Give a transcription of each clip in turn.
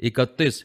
31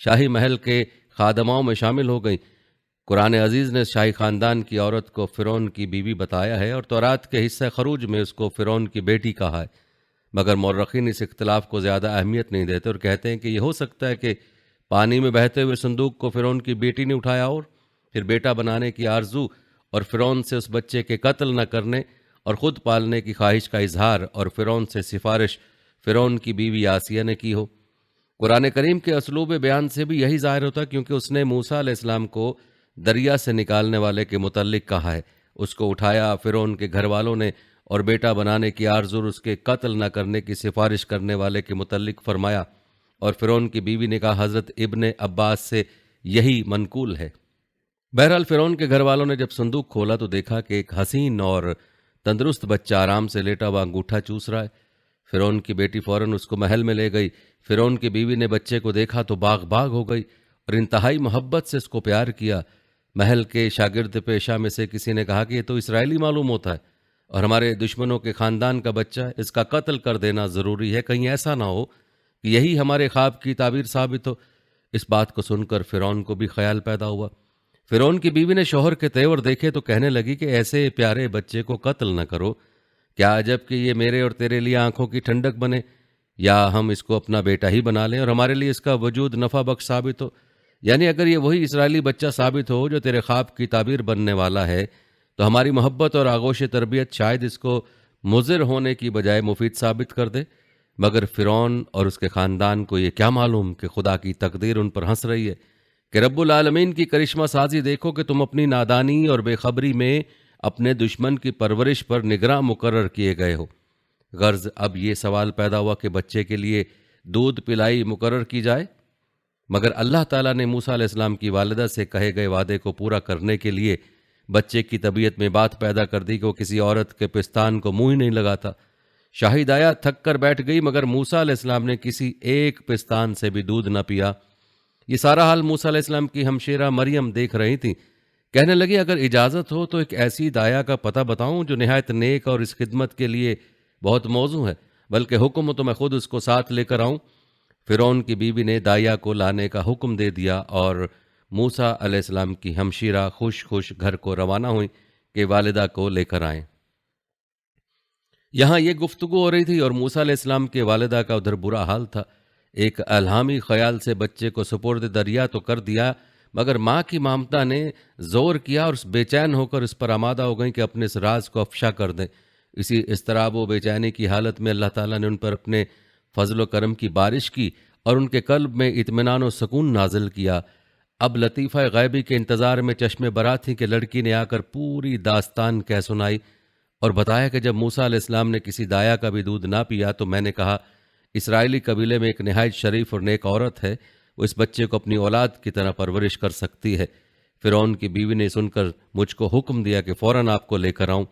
شاہی محل کے خادماؤں میں شامل ہو گئیں۔ قرآن عزیز نے شاہی خاندان کی عورت کو فرعون کی بیوی بتایا ہے اور تورات کے حصہ خروج میں اس کو فرعون کی بیٹی کہا ہے، مگر مورخین اس اختلاف کو زیادہ اہمیت نہیں دیتے اور کہتے ہیں کہ یہ ہو سکتا ہے کہ پانی میں بہتے ہوئے صندوق کو فرعون کی بیٹی نے اٹھایا اور پھر بیٹا بنانے کی آرزو اور فرعون سے اس بچے کے قتل نہ کرنے اور خود پالنے کی خواہش کا اظہار اور فرعون سے سفارش فرعون کی بیوی آسیہ نے کی ہو۔ قرآن کریم کے اسلوب بیان سے بھی یہی ظاہر ہوتا کیونکہ اس نے موسیٰ علیہ السلام کو دریا سے نکالنے والے کے متعلق کہا ہے، اس کو اٹھایا فرعون کے گھر والوں نے، اور بیٹا بنانے کی آرزو اور اس کے قتل نہ کرنے کی سفارش کرنے والے کے متعلق فرمایا، اور فرعون کی بیوی نے کہا حضرت ابن عباس سے یہی منقول ہے۔ بہرحال فرعون کے گھر والوں نے جب صندوق کھولا تو دیکھا کہ ایک حسین اور تندرست بچہ آرام سے لیٹا ہوا انگوٹھا چوس رہا ہے۔ فرعون کی بیٹی فوراً اس کو محل میں لے گئی۔ فرعون کی بیوی نے بچے کو دیکھا تو باغ باغ ہو گئی اور انتہائی محبت سے اس کو پیار کیا۔ محل کے شاگرد پیشہ میں سے کسی نے کہا کہ یہ تو اسرائیلی معلوم ہوتا ہے اور ہمارے دشمنوں کے خاندان کا بچہ ہے، اس کا قتل کر دینا ضروری ہے، کہیں ایسا نہ ہو کہ یہی ہمارے خواب کی تعبیر ثابت ہو۔ اس بات کو سن کر فرعون کو بھی خیال پیدا ہوا۔ فرعون کی بیوی نے شوہر کے تیور دیکھے تو کہنے لگی کہ ایسے پیارے بچے کو قتل نہ کرو، کیا عجب کہ یہ میرے اور تیرے لیے آنکھوں کی ٹھنڈک بنے، یا ہم اس کو اپنا بیٹا ہی بنا لیں اور ہمارے لیے اس کا وجود نفع بخش ثابت ہو۔ یعنی اگر یہ وہی اسرائیلی بچہ ثابت ہو جو تیرے خواب کی تعبیر بننے والا ہے تو ہماری محبت اور آغوش تربیت شاید اس کو مضر ہونے کی بجائے مفید ثابت کر دے۔ مگر فرعون اور اس کے خاندان کو یہ کیا معلوم کہ خدا کی تقدیر ان پر ہنس رہی ہے، کہ رب العالمین کی کرشمہ سازی دیکھو کہ تم اپنی نادانی اور بے خبری میں اپنے دشمن کی پرورش پر نگراں مقرر کیے گئے ہو۔ غرض اب یہ سوال پیدا ہوا کہ بچے کے لیے دودھ پلائی مقرر کی جائے، مگر اللہ تعالیٰ نے موسیٰ علیہ السلام کی والدہ سے کہے گئے وعدے کو پورا کرنے کے لیے بچے کی طبیعت میں بات پیدا کر دی کہ وہ کسی عورت کے پستان کو منہ ہی نہیں لگاتا۔ شاہی دایا تھک کر بیٹھ گئی مگر موسیٰ علیہ السلام نے کسی ایک پستان سے بھی دودھ نہ پیا۔ یہ سارا حال موسیٰ علیہ السلام کی ہمشیرہ مریم دیکھ رہی تھیں۔ کہنے لگی اگر اجازت ہو تو ایک ایسی دایا کا پتہ بتاؤں جو نہایت نیک اور اس خدمت کے لیے بہت موزوں ہے، بلکہ حکم ہو تو میں خود اس کو ساتھ لے کر آؤں۔ فرعون کی بیوی نے دایا کو لانے کا حکم دے دیا اور موسیٰ علیہ السلام کی ہمشیرہ خوش خوش گھر کو روانہ ہوئیں کہ والدہ کو لے کر آئیں۔ یہاں یہ گفتگو ہو رہی تھی اور موسیٰ علیہ السلام کے والدہ کا ادھر برا حال تھا۔ ایک الہامی خیال سے بچے کو سپرد دریا تو کر دیا، مگر ماں کی مامتا نے زور کیا اور بے چین ہو کر اس پر آمادہ ہو گئیں کہ اپنے اس راز کو افشا کر دیں۔ اسی اضطراب و بے چینی کی حالت میں اللہ تعالیٰ نے ان پر اپنے فضل و کرم کی بارش کی اور ان کے قلب میں اطمینان و سکون نازل کیا۔ اب لطیفہ غیبی کے انتظار میں چشمے برآں تھیں کہ لڑکی نے آ کر پوری داستان کہہ سنائی اور بتایا کہ جب موسیٰ علیہ السلام نے کسی دایا کا بھی دودھ نہ پیا تو میں نے کہا اسرائیلی قبیلے میں ایک نہایت شریف اور نیک عورت ہے، وہ اس بچے کو اپنی اولاد کی طرح پرورش کر سکتی ہے۔ فرعون کی بیوی نے سن کر مجھ کو حکم دیا کہ فوراً آپ کو لے کر آؤں۔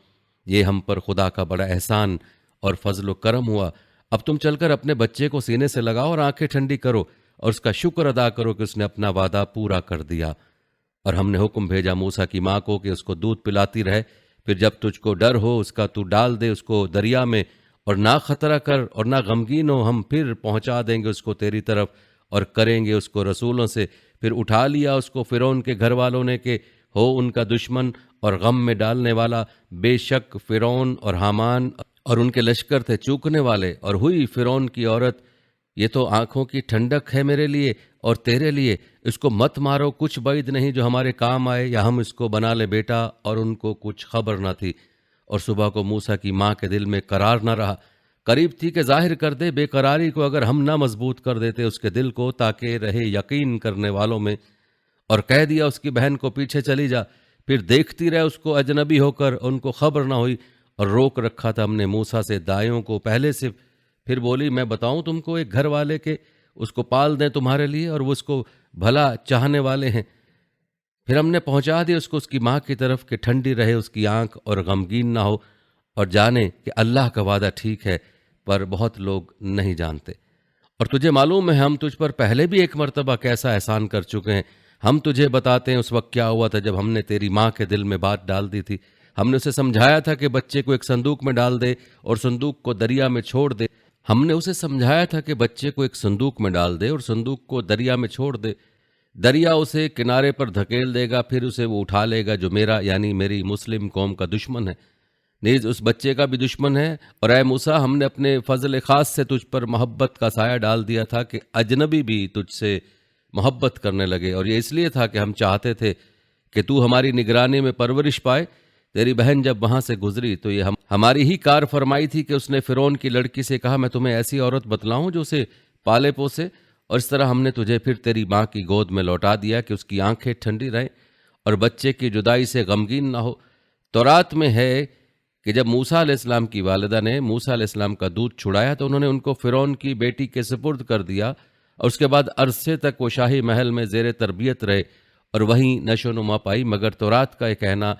یہ ہم پر خدا کا بڑا احسان اور فضل و کرم ہوا۔ اب تم چل کر اپنے بچے کو سینے سے لگاؤ اور آنکھیں ٹھنڈی کرو اور اس کا شکر ادا کرو کہ اس نے اپنا وعدہ پورا کر دیا۔ اور ہم نے حکم بھیجا موسیٰ کی ماں کو کہ اس کو دودھ پلاتی رہے، پھر جب تجھ کو ڈر ہو اس کا تو ڈال دے اس کو دریا میں، اور نہ خطرہ کر اور نہ غمگین ہو، ہم پھر پہنچا دیں گے اس کو تیری طرف اور کریں گے اس کو رسولوں سے۔ پھر اٹھا لیا اس کو فرعون کے گھر والوں نے کہ ہو ان کا دشمن اور غم میں ڈالنے والا۔ بے شک فرعون اور حامان اور ان کے لشکر تھے چوکنے والے، اور ہوئی فرعون کی عورت یہ تو آنکھوں کی ٹھنڈک ہے میرے لیے اور تیرے لیے، اس کو مت مارو، کچھ بعید نہیں جو ہمارے کام آئے یا ہم اس کو بنا لے بیٹا۔ اور ان کو کچھ خبر نہ تھی، اور صبح کو موسیٰ کی ماں کے دل میں قرار نہ رہا، قریب تھی کہ ظاہر کر دے بے قراری کو، اگر ہم نہ مضبوط کر دیتے اس کے دل کو تاکہ رہے یقین کرنے والوں میں، اور کہہ دیا اس کی بہن کو پیچھے چلی جا۔ پھر دیکھتی رہے اس کو اجنبی ہو کر، ان کو خبر نہ ہوئی، اور روک رکھا تھا ہم نے موسیٰ سے دایوں کو پہلے سے۔ پھر بولی میں بتاؤں تم کو ایک گھر والے کے اس کو پال دیں تمہارے لیے، اور وہ اس کو بھلا چاہنے والے ہیں۔ پھر ہم نے پہنچا دیا اس کو اس کی ماں کی طرف کہ ٹھنڈی رہے اس کی آنکھ اور غمگین نہ ہو، اور جانے کہ اللہ کا وعدہ ٹھیک ہے پر بہت لوگ نہیں جانتے۔ اور تجھے معلوم ہے ہم تجھ پر پہلے بھی ایک مرتبہ کیسا احسان کر چکے ہیں۔ ہم تجھے بتاتے ہیں اس وقت کیا ہوا تھا جب ہم نے تیری ماں کے دل میں بات ڈال دی تھی۔ ہم نے اسے سمجھایا تھا کہ بچے کو ایک صندوق میں ڈال دے اور صندوق کو دریا میں چھوڑ دے۔ ہم نے اسے سمجھایا تھا کہ بچے کو ایک صندوق میں ڈال دے اور صندوق کو دریا میں چھوڑ دے، دریا اسے کنارے پر دھکیل دے گا، پھر اسے وہ اٹھا لے گا جو میرا یعنی میری مسلم قوم کا دشمن ہے، نیز اس بچے کا بھی دشمن ہے۔ اور اے موسیٰ، ہم نے اپنے فضل خاص سے تجھ پر محبت کا سایہ ڈال دیا تھا کہ اجنبی بھی تجھ سے محبت کرنے لگے، اور یہ اس لیے تھا کہ ہم چاہتے تھے کہ تو ہماری نگرانی میں پرورش پائے۔ تیری بہن جب وہاں سے گزری تو یہ ہماری ہی کار فرمائی تھی کہ اس نے فرعون کی لڑکی سے کہا میں تمہیں ایسی عورت بتلاؤں جو اسے پالے پوسے، اور اس طرح ہم نے تجھے پھر تیری ماں کی گود میں لوٹا دیا کہ اس کی آنکھیں ٹھنڈی رہیں اور بچے کی جدائی سے غمگین نہ ہو۔ تورات میں ہے کہ جب موسیٰ علیہ السلام کی والدہ نے موسیٰ علیہ السلام کا دودھ چھڑایا تو انہوں نے ان کو فرعون کی بیٹی کے سپرد کر دیا، اور اس کے بعد عرصے تک وہ شاہی محل میں زیر تربیت رہے اور وہیں نشو و نما پائی۔ مگر تورات کا یہ کہنا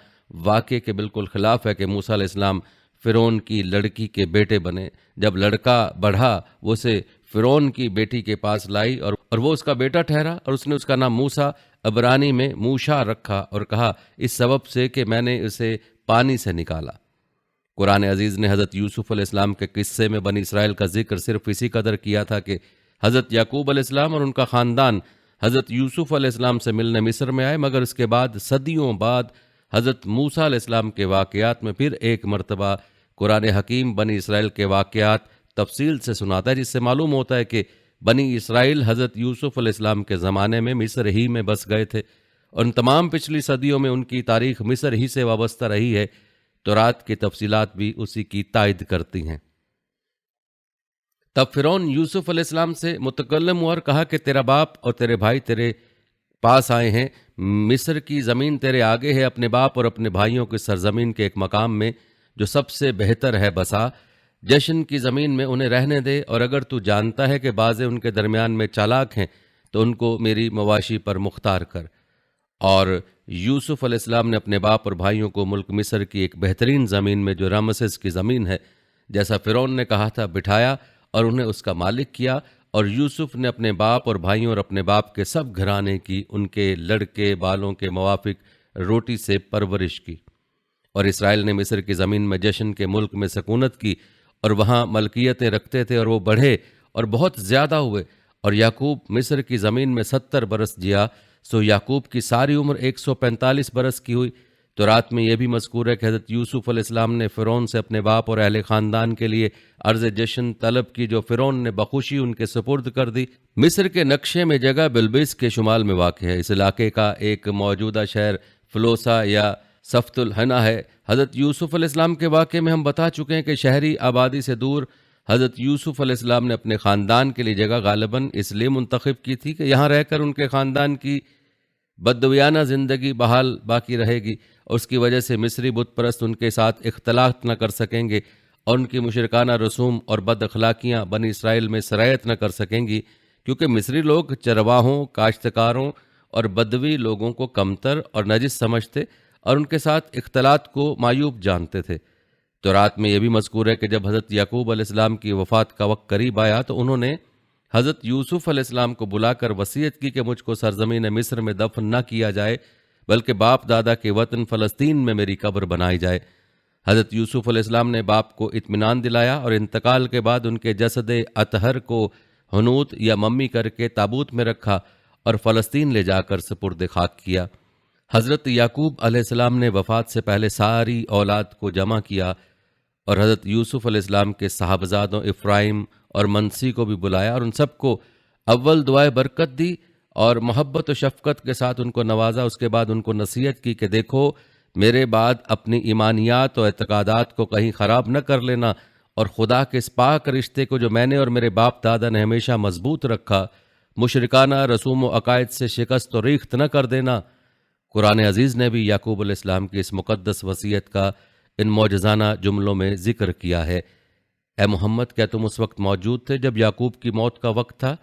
واقعے کے بالکل خلاف ہے کہ موسیٰ علیہ السلام فرعون کی لڑکی کے بیٹے بنے۔ جب لڑکا بڑھا وہ اسے فرعون کی بیٹی کے پاس لائی اور وہ اس کا بیٹا ٹھہرا، اور اس نے اس کا نام موسیٰ عبرانی میں موشا رکھا اور کہا اس سبب سے کہ میں نے اسے پانی سے نکالا۔ قرآن عزیز نے حضرت یوسف علیہ السلام کے قصے میں بنی اسرائیل کا ذکر صرف اسی قدر کیا تھا کہ حضرت یعقوب علیہ السلام اور ان کا خاندان حضرت یوسف علیہ السلام سے ملنے مصر میں آئے، مگر اس کے بعد صدیوں بعد حضرت موسیٰ علیہ السلام کے واقعات میں پھر ایک مرتبہ قرآن حکیم بنی اسرائیل کے واقعات تفصیل سے سناتا ہے، جس سے معلوم ہوتا ہے کہ بنی اسرائیل حضرت یوسف علیہ السلام کے زمانے میں مصر ہی میں بس گئے تھے، اور ان تمام پچھلی صدیوں میں ان کی تاریخ مصر ہی سے وابستہ رہی ہے۔ تورات کی تفصیلات بھی اسی کی تائید کرتی ہیں۔ تب فرعون یوسف علیہ السلام سے متکلم ہوا اور کہا کہ تیرا باپ اور تیرے بھائی تیرے پاس آئے ہیں، مصر کی زمین تیرے آگے ہے، اپنے باپ اور اپنے بھائیوں کی سرزمین کے ایک مقام میں جو سب سے بہتر ہے بسا، جشن کی زمین میں انہیں رہنے دے، اور اگر تو جانتا ہے کہ بعضے ان کے درمیان میں چالاک ہیں تو ان کو میری مواشی پر مختار کر۔ اور یوسف علیہ السلام نے اپنے باپ اور بھائیوں کو ملک مصر کی ایک بہترین زمین میں جو رامسس کی زمین ہے جیسا فرعون نے کہا تھا بٹھایا اور انہیں اس کا مالک کیا، اور یوسف نے اپنے باپ اور بھائیوں اور اپنے باپ کے سب گھرانے کی ان کے لڑکے بالوں کے موافق روٹی سے پرورش کی۔ اور اسرائیل نے مصر کی زمین میں جشن کے ملک میں سکونت کی اور وہاں ملکیتیں رکھتے تھے، اور وہ بڑھے اور بہت زیادہ ہوئے، اور یعقوب مصر کی زمین میں 70 برس جیا، سو یعقوب کی ساری عمر 145 برس کی ہوئی۔ تو رات میں یہ بھی مذکور ہے کہ حضرت یوسف علیہ السلام نے فرعون سے اپنے باپ اور اہل خاندان کے لیے عرض جشن طلب کی، جو فرعون نے بخوشی ان کے سپرد کر دی۔ مصر کے نقشے میں جگہ بلبیس کے شمال میں واقع ہے۔ اس علاقے کا ایک موجودہ شہر فلوسا یا سفت الحنا ہے۔ حضرت یوسف علیہ السلام کے واقعے میں ہم بتا چکے ہیں کہ شہری آبادی سے دور حضرت یوسف علیہ السلام نے اپنے خاندان کے لیے جگہ غالباً اس لیے منتخب کی تھی کہ یہاں رہ کر ان کے خاندان کی بدویانہ زندگی بحال باقی رہے گی، اور اس کی وجہ سے مصری بت پرست ان کے ساتھ اختلاط نہ کر سکیں گے، اور ان کی مشرکانہ رسوم اور بد اخلاقیاں بنی اسرائیل میں سرایت نہ کر سکیں گی، کیونکہ مصری لوگ چرواہوں، کاشتکاروں اور بدوی لوگوں کو کمتر اور نجس سمجھتے اور ان کے ساتھ اختلاط کو معیوب جانتے تھے۔ تو رات میں یہ بھی مذکور ہے کہ جب حضرت یعقوب علیہ السلام کی وفات کا وقت قریب آیا تو انہوں نے حضرت یوسف علیہ السلام کو بلا کر وصیت کی کہ مجھ کو سرزمین مصر میں دفن نہ کیا جائے، بلکہ باپ دادا کے وطن فلسطین میں میری قبر بنائی جائے۔ حضرت یوسف علیہ السلام نے باپ کو اطمینان دلایا اور انتقال کے بعد ان کے جسد اطہر کو حنوط یا ممی کر کے تابوت میں رکھا اور فلسطین لے جا کر سپرد خاک کیا۔ حضرت یعقوب علیہ السلام نے وفات سے پہلے ساری اولاد کو جمع کیا اور حضرت یوسف علیہ السلام کے صاحبزادوں افراہیم اور منسی کو بھی بلایا اور ان سب کو اول دعائے برکت دی اور محبت و شفقت کے ساتھ ان کو نوازا۔ اس کے بعد ان کو نصیحت کی کہ دیکھو میرے بعد اپنی ایمانیات و اعتقادات کو کہیں خراب نہ کر لینا، اور خدا کے اس پاک رشتے کو جو میں نے اور میرے باپ دادا نے ہمیشہ مضبوط رکھا، مشرکانہ رسوم و عقائد سے شکست و ریخت نہ کر دینا۔ قرآن عزیز نے بھی یعقوب علیہ السلام کی اس مقدس وصیت کا ان معجزانہ جملوں میں ذکر کیا ہے۔ اے محمد، کیا تم اس وقت موجود تھے جب یعقوب کی موت کا وقت تھا،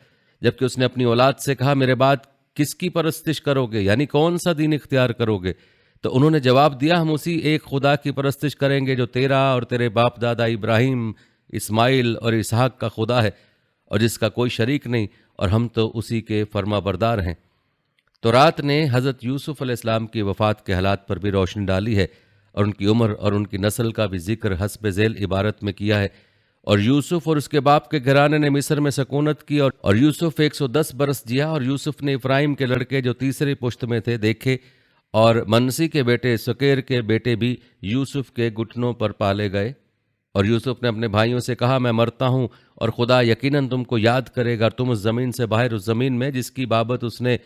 جبکہ اس نے اپنی اولاد سے کہا میرے بعد کس کی پرستش کرو گے، یعنی کون سا دین اختیار کرو گے؟ تو انہوں نے جواب دیا ہم اسی ایک خدا کی پرستش کریں گے جو تیرا اور تیرے باپ دادا ابراہیم، اسماعیل اور اسحاق کا خدا ہے، اور جس کا کوئی شریک نہیں، اور ہم تو اسی کے فرما بردار ہیں۔ تو رات نے حضرت یوسف علیہ السلام کی وفات کے حالات پر بھی روشنی ڈالی ہے، اور ان کی عمر اور ان کی نسل کا بھی ذکر حسب ذیل عبارت میں کیا ہے۔ اور یوسف اور اس کے باپ کے گھرانے نے مصر میں سکونت کی، اور یوسف 110 برس جیا، اور یوسف نے افرایم کے لڑکے جو تیسری پشت میں تھے دیکھے، اور منسی کے بیٹے سکیر کے بیٹے بھی یوسف کے گھٹنوں پر پالے گئے۔ اور یوسف نے اپنے بھائیوں سے کہا، میں مرتا ہوں اور خدا یقیناً تم کو یاد کرے گا، تم اس زمین سے باہر اس زمین میں جس کی بابت اس نے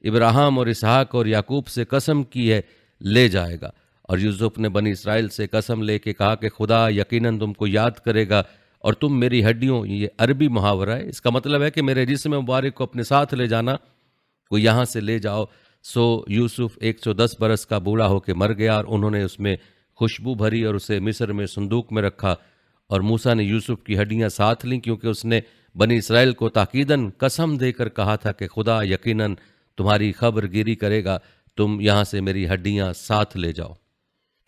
ابراہیم اور اسحاق اور یعقوب سے قسم کی ہے لے جائے گا۔ اور یوسف نے بنی اسرائیل سے قسم لے کے کہا کہ خدا یقیناً تم کو یاد کرے گا اور تم میری ہڈیوں، یہ عربی محاورہ ہے، اس کا مطلب ہے کہ میرے جسم مبارک کو اپنے ساتھ لے جانا، کو یہاں سے لے جاؤ۔ سو یوسف 110 برس کا بوڑھا ہو کے مر گیا، اور انہوں نے اس میں خوشبو بھری اور اسے مصر میں صندوق میں رکھا۔ اور موسیٰ نے یوسف کی ہڈیاں ساتھ لیں، کیونکہ اس نے بنی اسرائیل کو تاکیداً قسم دے کر کہا تھا کہ خدا یقیناً تمہاری خبر گیری کرے گا، تم یہاں سے میری ہڈیاں ساتھ لے جاؤ۔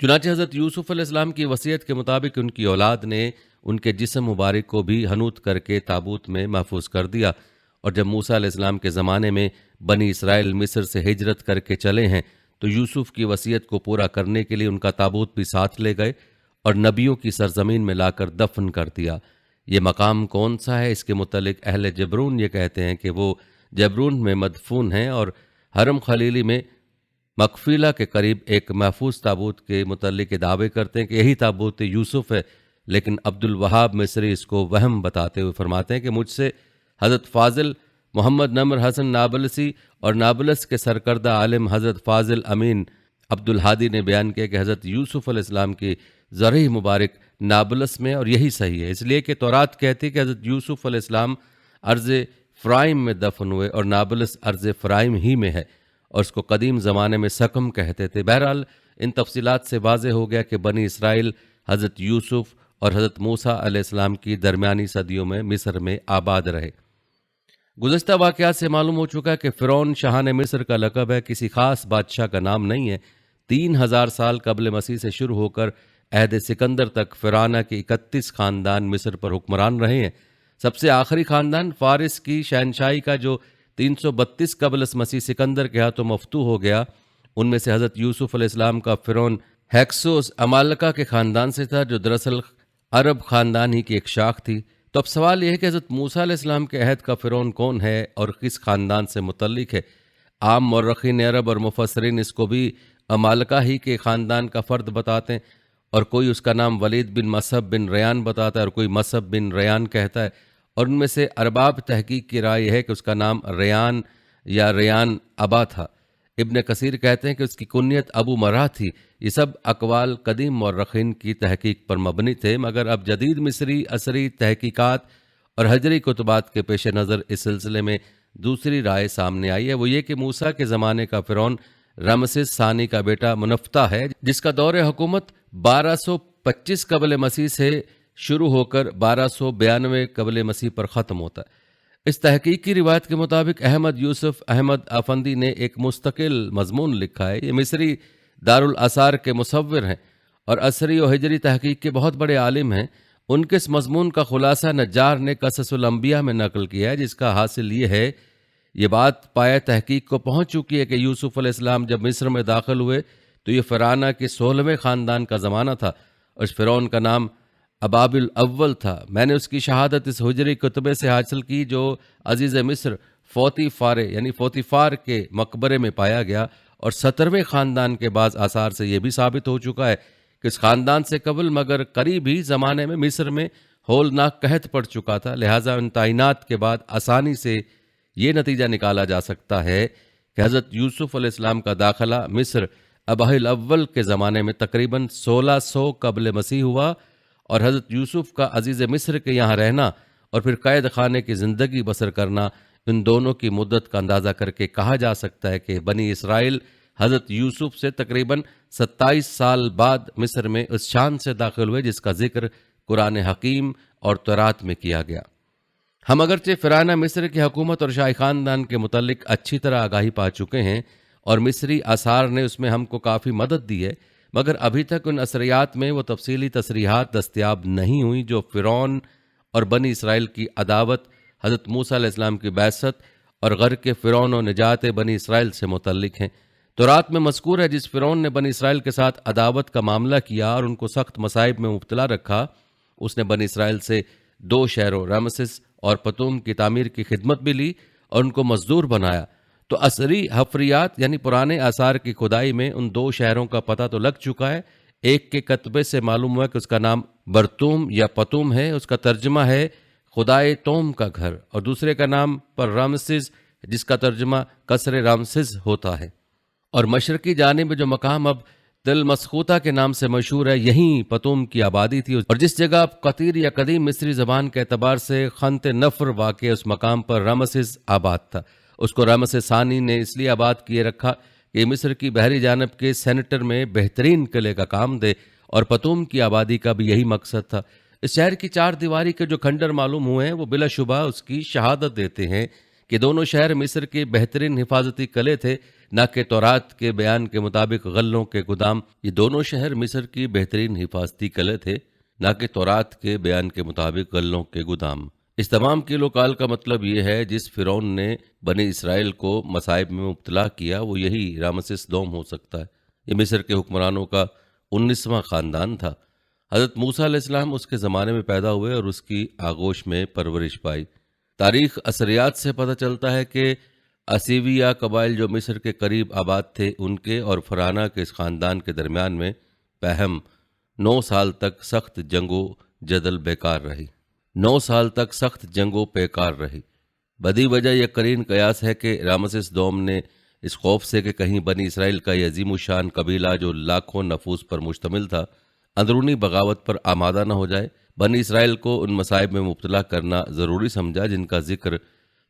چنانچہ حضرت یوسف علیہ السلام کی وصیت کے مطابق ان کی اولاد نے ان کے جسم مبارک کو بھی حنوط کر کے تابوت میں محفوظ کر دیا۔ اور جب موسیٰ علیہ السلام کے زمانے میں بنی اسرائیل مصر سے ہجرت کر کے چلے ہیں تو یوسف کی وصیت کو پورا کرنے کے لیے ان کا تابوت بھی ساتھ لے گئے اور نبیوں کی سرزمین میں لا کر دفن کر دیا۔ یہ مقام کون سا ہے؟ اس کے متعلق اہل جبرون یہ کہتے ہیں کہ وہ جبرون میں مدفون ہیں، اور حرم خلیلی میں مقفیلہ کے قریب ایک محفوظ تابوت کے متعلق یہ دعوے کرتے ہیں کہ یہی تابوت یوسف ہے، لیکن عبد الوہاب مصری اس کو وہم بتاتے ہوئے فرماتے ہیں کہ مجھ سے حضرت فاضل محمد نمر حسن نابلسی اور نابلس کے سرکردہ عالم حضرت فاضل امین عبد الہادی نے بیان کیا کہ حضرت یوسف علیہ السلام کی ذرعی مبارک نابلس میں، اور یہی صحیح ہے، اس لیے کہ تورات کہتی کہ حضرت یوسف علیہ السلام ارض فرائم میں دفن ہوئے اور نابلس ارض فرائم ہی میں ہے، اور اس کو قدیم زمانے میں سکم کہتے تھے۔ بہرحال ان تفصیلات سے واضح ہو گیا کہ بنی اسرائیل حضرت یوسف اور حضرت موسیٰ علیہ السلام کی درمیانی صدیوں میں مصر میں آباد رہے۔ گزشتہ واقعات سے معلوم ہو چکا ہے کہ فرعون شاہان مصر کا لقب ہے، کسی خاص بادشاہ کا نام نہیں ہے۔ 3000 سال قبل مسیح سے شروع ہو کر عہد سکندر تک فرعونہ کے 31 خاندان مصر پر حکمران رہے ہیں۔ سب سے آخری خاندان فارس کی شہنشاہی کا جو 332 قبل مسیح سکندر کے ہاتھوں مفتوح ہو گیا، ان میں سے حضرت یوسف علیہ السلام کا فرعون ہیکسوس امالکا کے خاندان سے تھا، جو دراصل عرب خاندان ہی کی ایک شاخ تھی۔ تو اب سوال یہ ہے کہ حضرت موسیٰ علیہ السلام کے عہد کا فرعون کون ہے اور کس خاندان سے متعلق ہے؟ عام مورخین عرب اور مفسرین اس کو بھی امالکا ہی کے خاندان کا فرد بتاتے ہیں، اور کوئی اس کا نام ولید بن مصعب بن ریان بتاتا ہے اور کوئی مصعب بن ریان کہتا ہے، اور ان میں سے ارباب تحقیق کی رائے ہے کہ اس کا نام ریان یا ریان ابا تھا۔ ابن کثیر کہتے ہیں کہ اس کی کنیت ابو مرہ تھی۔ یہ سب اقوال قدیم مورخین کی تحقیق پر مبنی تھے، مگر اب جدید مصری عصری تحقیقات اور حجری کتبات کے پیش نظر اس سلسلے میں دوسری رائے سامنے آئی ہے۔ وہ یہ کہ موسیٰ کے زمانے کا فرعون رمسس ثانی کا بیٹا منفتح ہے، جس کا دور حکومت 1225 قبل مسیح سے شروع ہو کر 1292 قبل مسیح پر ختم ہوتا ہے۔ اس تحقیق کی روایت کے مطابق احمد یوسف احمد افندی نے ایک مستقل مضمون لکھا ہے۔ یہ مصری دارالآثار کے مصور ہیں اور عصری و ہجری تحقیق کے بہت بڑے عالم ہیں۔ ان کے اس مضمون کا خلاصہ نجار نے قصص الانبیاء میں نقل کیا ہے، جس کا حاصل یہ ہے، یہ بات پایہ تحقیق کو پہنچ چکی ہے کہ یوسف علیہ السلام جب مصر میں داخل ہوئے تو یہ فرعونہ کے 16ویں خاندان کا زمانہ تھا، اور اس فرعون کا نام ابابل اول تھا۔ میں نے اس کی شہادت اس حجری کتبے سے حاصل کی جو عزیز مصر فوتی فارے یعنی فوتی فار کے مقبرے میں پایا گیا، اور 17ویں خاندان کے بعض آثار سے یہ بھی ثابت ہو چکا ہے کہ اس خاندان سے قبل مگر قریب ہی زمانے میں مصر میں ہولناک قحط پڑ چکا تھا۔ لہٰذا ان تعینات کے بعد آسانی سے یہ نتیجہ نکالا جا سکتا ہے کہ حضرت یوسف علیہ السلام کا داخلہ مصر اباہل اول کے زمانے میں تقریباً 1600 قبل مسیح ہوا، اور حضرت یوسف کا عزیز مصر کے یہاں رہنا اور پھر قید خانے کی زندگی بسر کرنا، ان دونوں کی مدت کا اندازہ کر کے کہا جا سکتا ہے کہ بنی اسرائیل حضرت یوسف سے تقریباً 27 سال بعد مصر میں اس شان سے داخل ہوئے جس کا ذکر قرآن حکیم اور تورات میں کیا گیا۔ ہم اگرچہ فرعونہ مصر کی حکومت اور شاہی خاندان کے متعلق اچھی طرح آگاہی پا چکے ہیں اور مصری آثار نے اس میں ہم کو کافی مدد دی ہے، مگر ابھی تک ان اثریات میں وہ تفصیلی تصریحات دستیاب نہیں ہوئیں جو فرعون اور بنی اسرائیل کی عداوت، حضرت موسیٰ علیہ السلام کی بعثت اور غرق کے فرعون و نجات بنی اسرائیل سے متعلق ہیں۔ تورات میں مذکور ہے جس فرعون نے بنی اسرائیل کے ساتھ عداوت کا معاملہ کیا اور ان کو سخت مصائب میں مبتلا رکھا، اس نے بنی اسرائیل سے دو شہروں رامسس اور پتوم کی تعمیر کی خدمت بھی لی اور ان کو مزدور بنایا، تو عصری حفریات یعنی پرانے آثار کی کھدائی میں ان دو شہروں کا پتہ تو لگ چکا ہے۔ ایک کے کتبے سے معلوم ہوا کہ اس کا نام برتوم یا پتوم ہے، اس کا ترجمہ ہے خدائے توم کا گھر، اور دوسرے کا نام پر رامسس جس کا ترجمہ قصر رامسس ہوتا ہے۔ اور مشرقی جانب جو مقام اب تل مسخوطہ کے نام سے مشہور ہے، یہیں پتوم کی آبادی تھی، اور جس جگہ اب قطیر یا قدیم مصری زبان کے اعتبار سے خنت نفر واقع اس مقام پر رامسس آباد تھا۔ اس کو رامسس ثانی نے اس لیے آباد کیے رکھا کہ مصر کی بحری جانب کے سینٹر میں بہترین قلعے کا کام دے، اور پتوم کی آبادی کا بھی یہی مقصد تھا۔ اس شہر کی چار دیواری کے جو کھنڈر معلوم ہوئے ہیں وہ بلا شبہ اس کی شہادت دیتے ہیں کہ دونوں شہر مصر کے بہترین حفاظتی قلعے تھے، نہ کہ تورات کے بیان کے مطابق غلوں کے گودام۔ یہ دونوں شہر مصر کی بہترین حفاظتی قلعے تھے، نہ کہ تورات کے بیان کے مطابق غلوں کے گودام۔ اس تمام کیلو کال کا مطلب یہ ہے جس فرعون نے بنی اسرائیل کو مصائب میں مبتلا کیا وہ یہی رامسس دوم ہو سکتا ہے۔ یہ مصر کے حکمرانوں کا 19واں خاندان تھا۔ حضرت موسیٰ علیہ السلام اس کے زمانے میں پیدا ہوئے اور اس کی آغوش میں پرورش پائی۔ تاریخ اثریات سے پتہ چلتا ہے کہ اسیویہ قبائل جو مصر کے قریب آباد تھے، ان کے اور فرعونہ کے اس خاندان کے درمیان میں پہم 9 سال تک سخت جنگ و جدل بیکار رہی۔ 9 سال تک سخت جنگ و پیکار رہی۔ بدی وجہ یہ قرین قیاس ہے کہ رامسس دوم نے اس خوف سے کہ کہیں بنی اسرائیل کا یہ عظیم الشان قبیلہ جو لاکھوں نفوس پر مشتمل تھا اندرونی بغاوت پر آمادہ نہ ہو جائے، بنی اسرائیل کو ان مصائب میں مبتلا کرنا ضروری سمجھا جن کا ذکر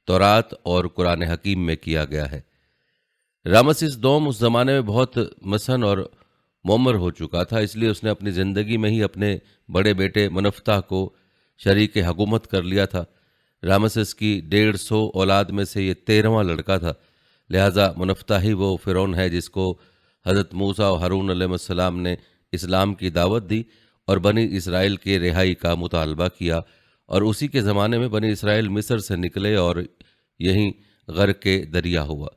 تورات اور قرآن حکیم میں کیا گیا ہے۔ رامسس دوم اس زمانے میں بہت مسن اور معمر ہو چکا تھا، اس لیے اس نے اپنی زندگی میں ہی اپنے بڑے بیٹے منفتح کو شریک حکومت کر لیا تھا۔ رامسس کی 150 اولاد میں سے یہ 13واں لڑکا تھا، لہٰذا منفتح ہی وہ فرعون ہے جس کو حضرت موسیٰ و ہارون علیہ السلام نے اسلام کی دعوت دی اور بنی اسرائیل کے رہائی کا مطالبہ کیا، اور اسی کے زمانے میں بنی اسرائیل مصر سے نکلے اور یہیں غرق کے دریا ہوا۔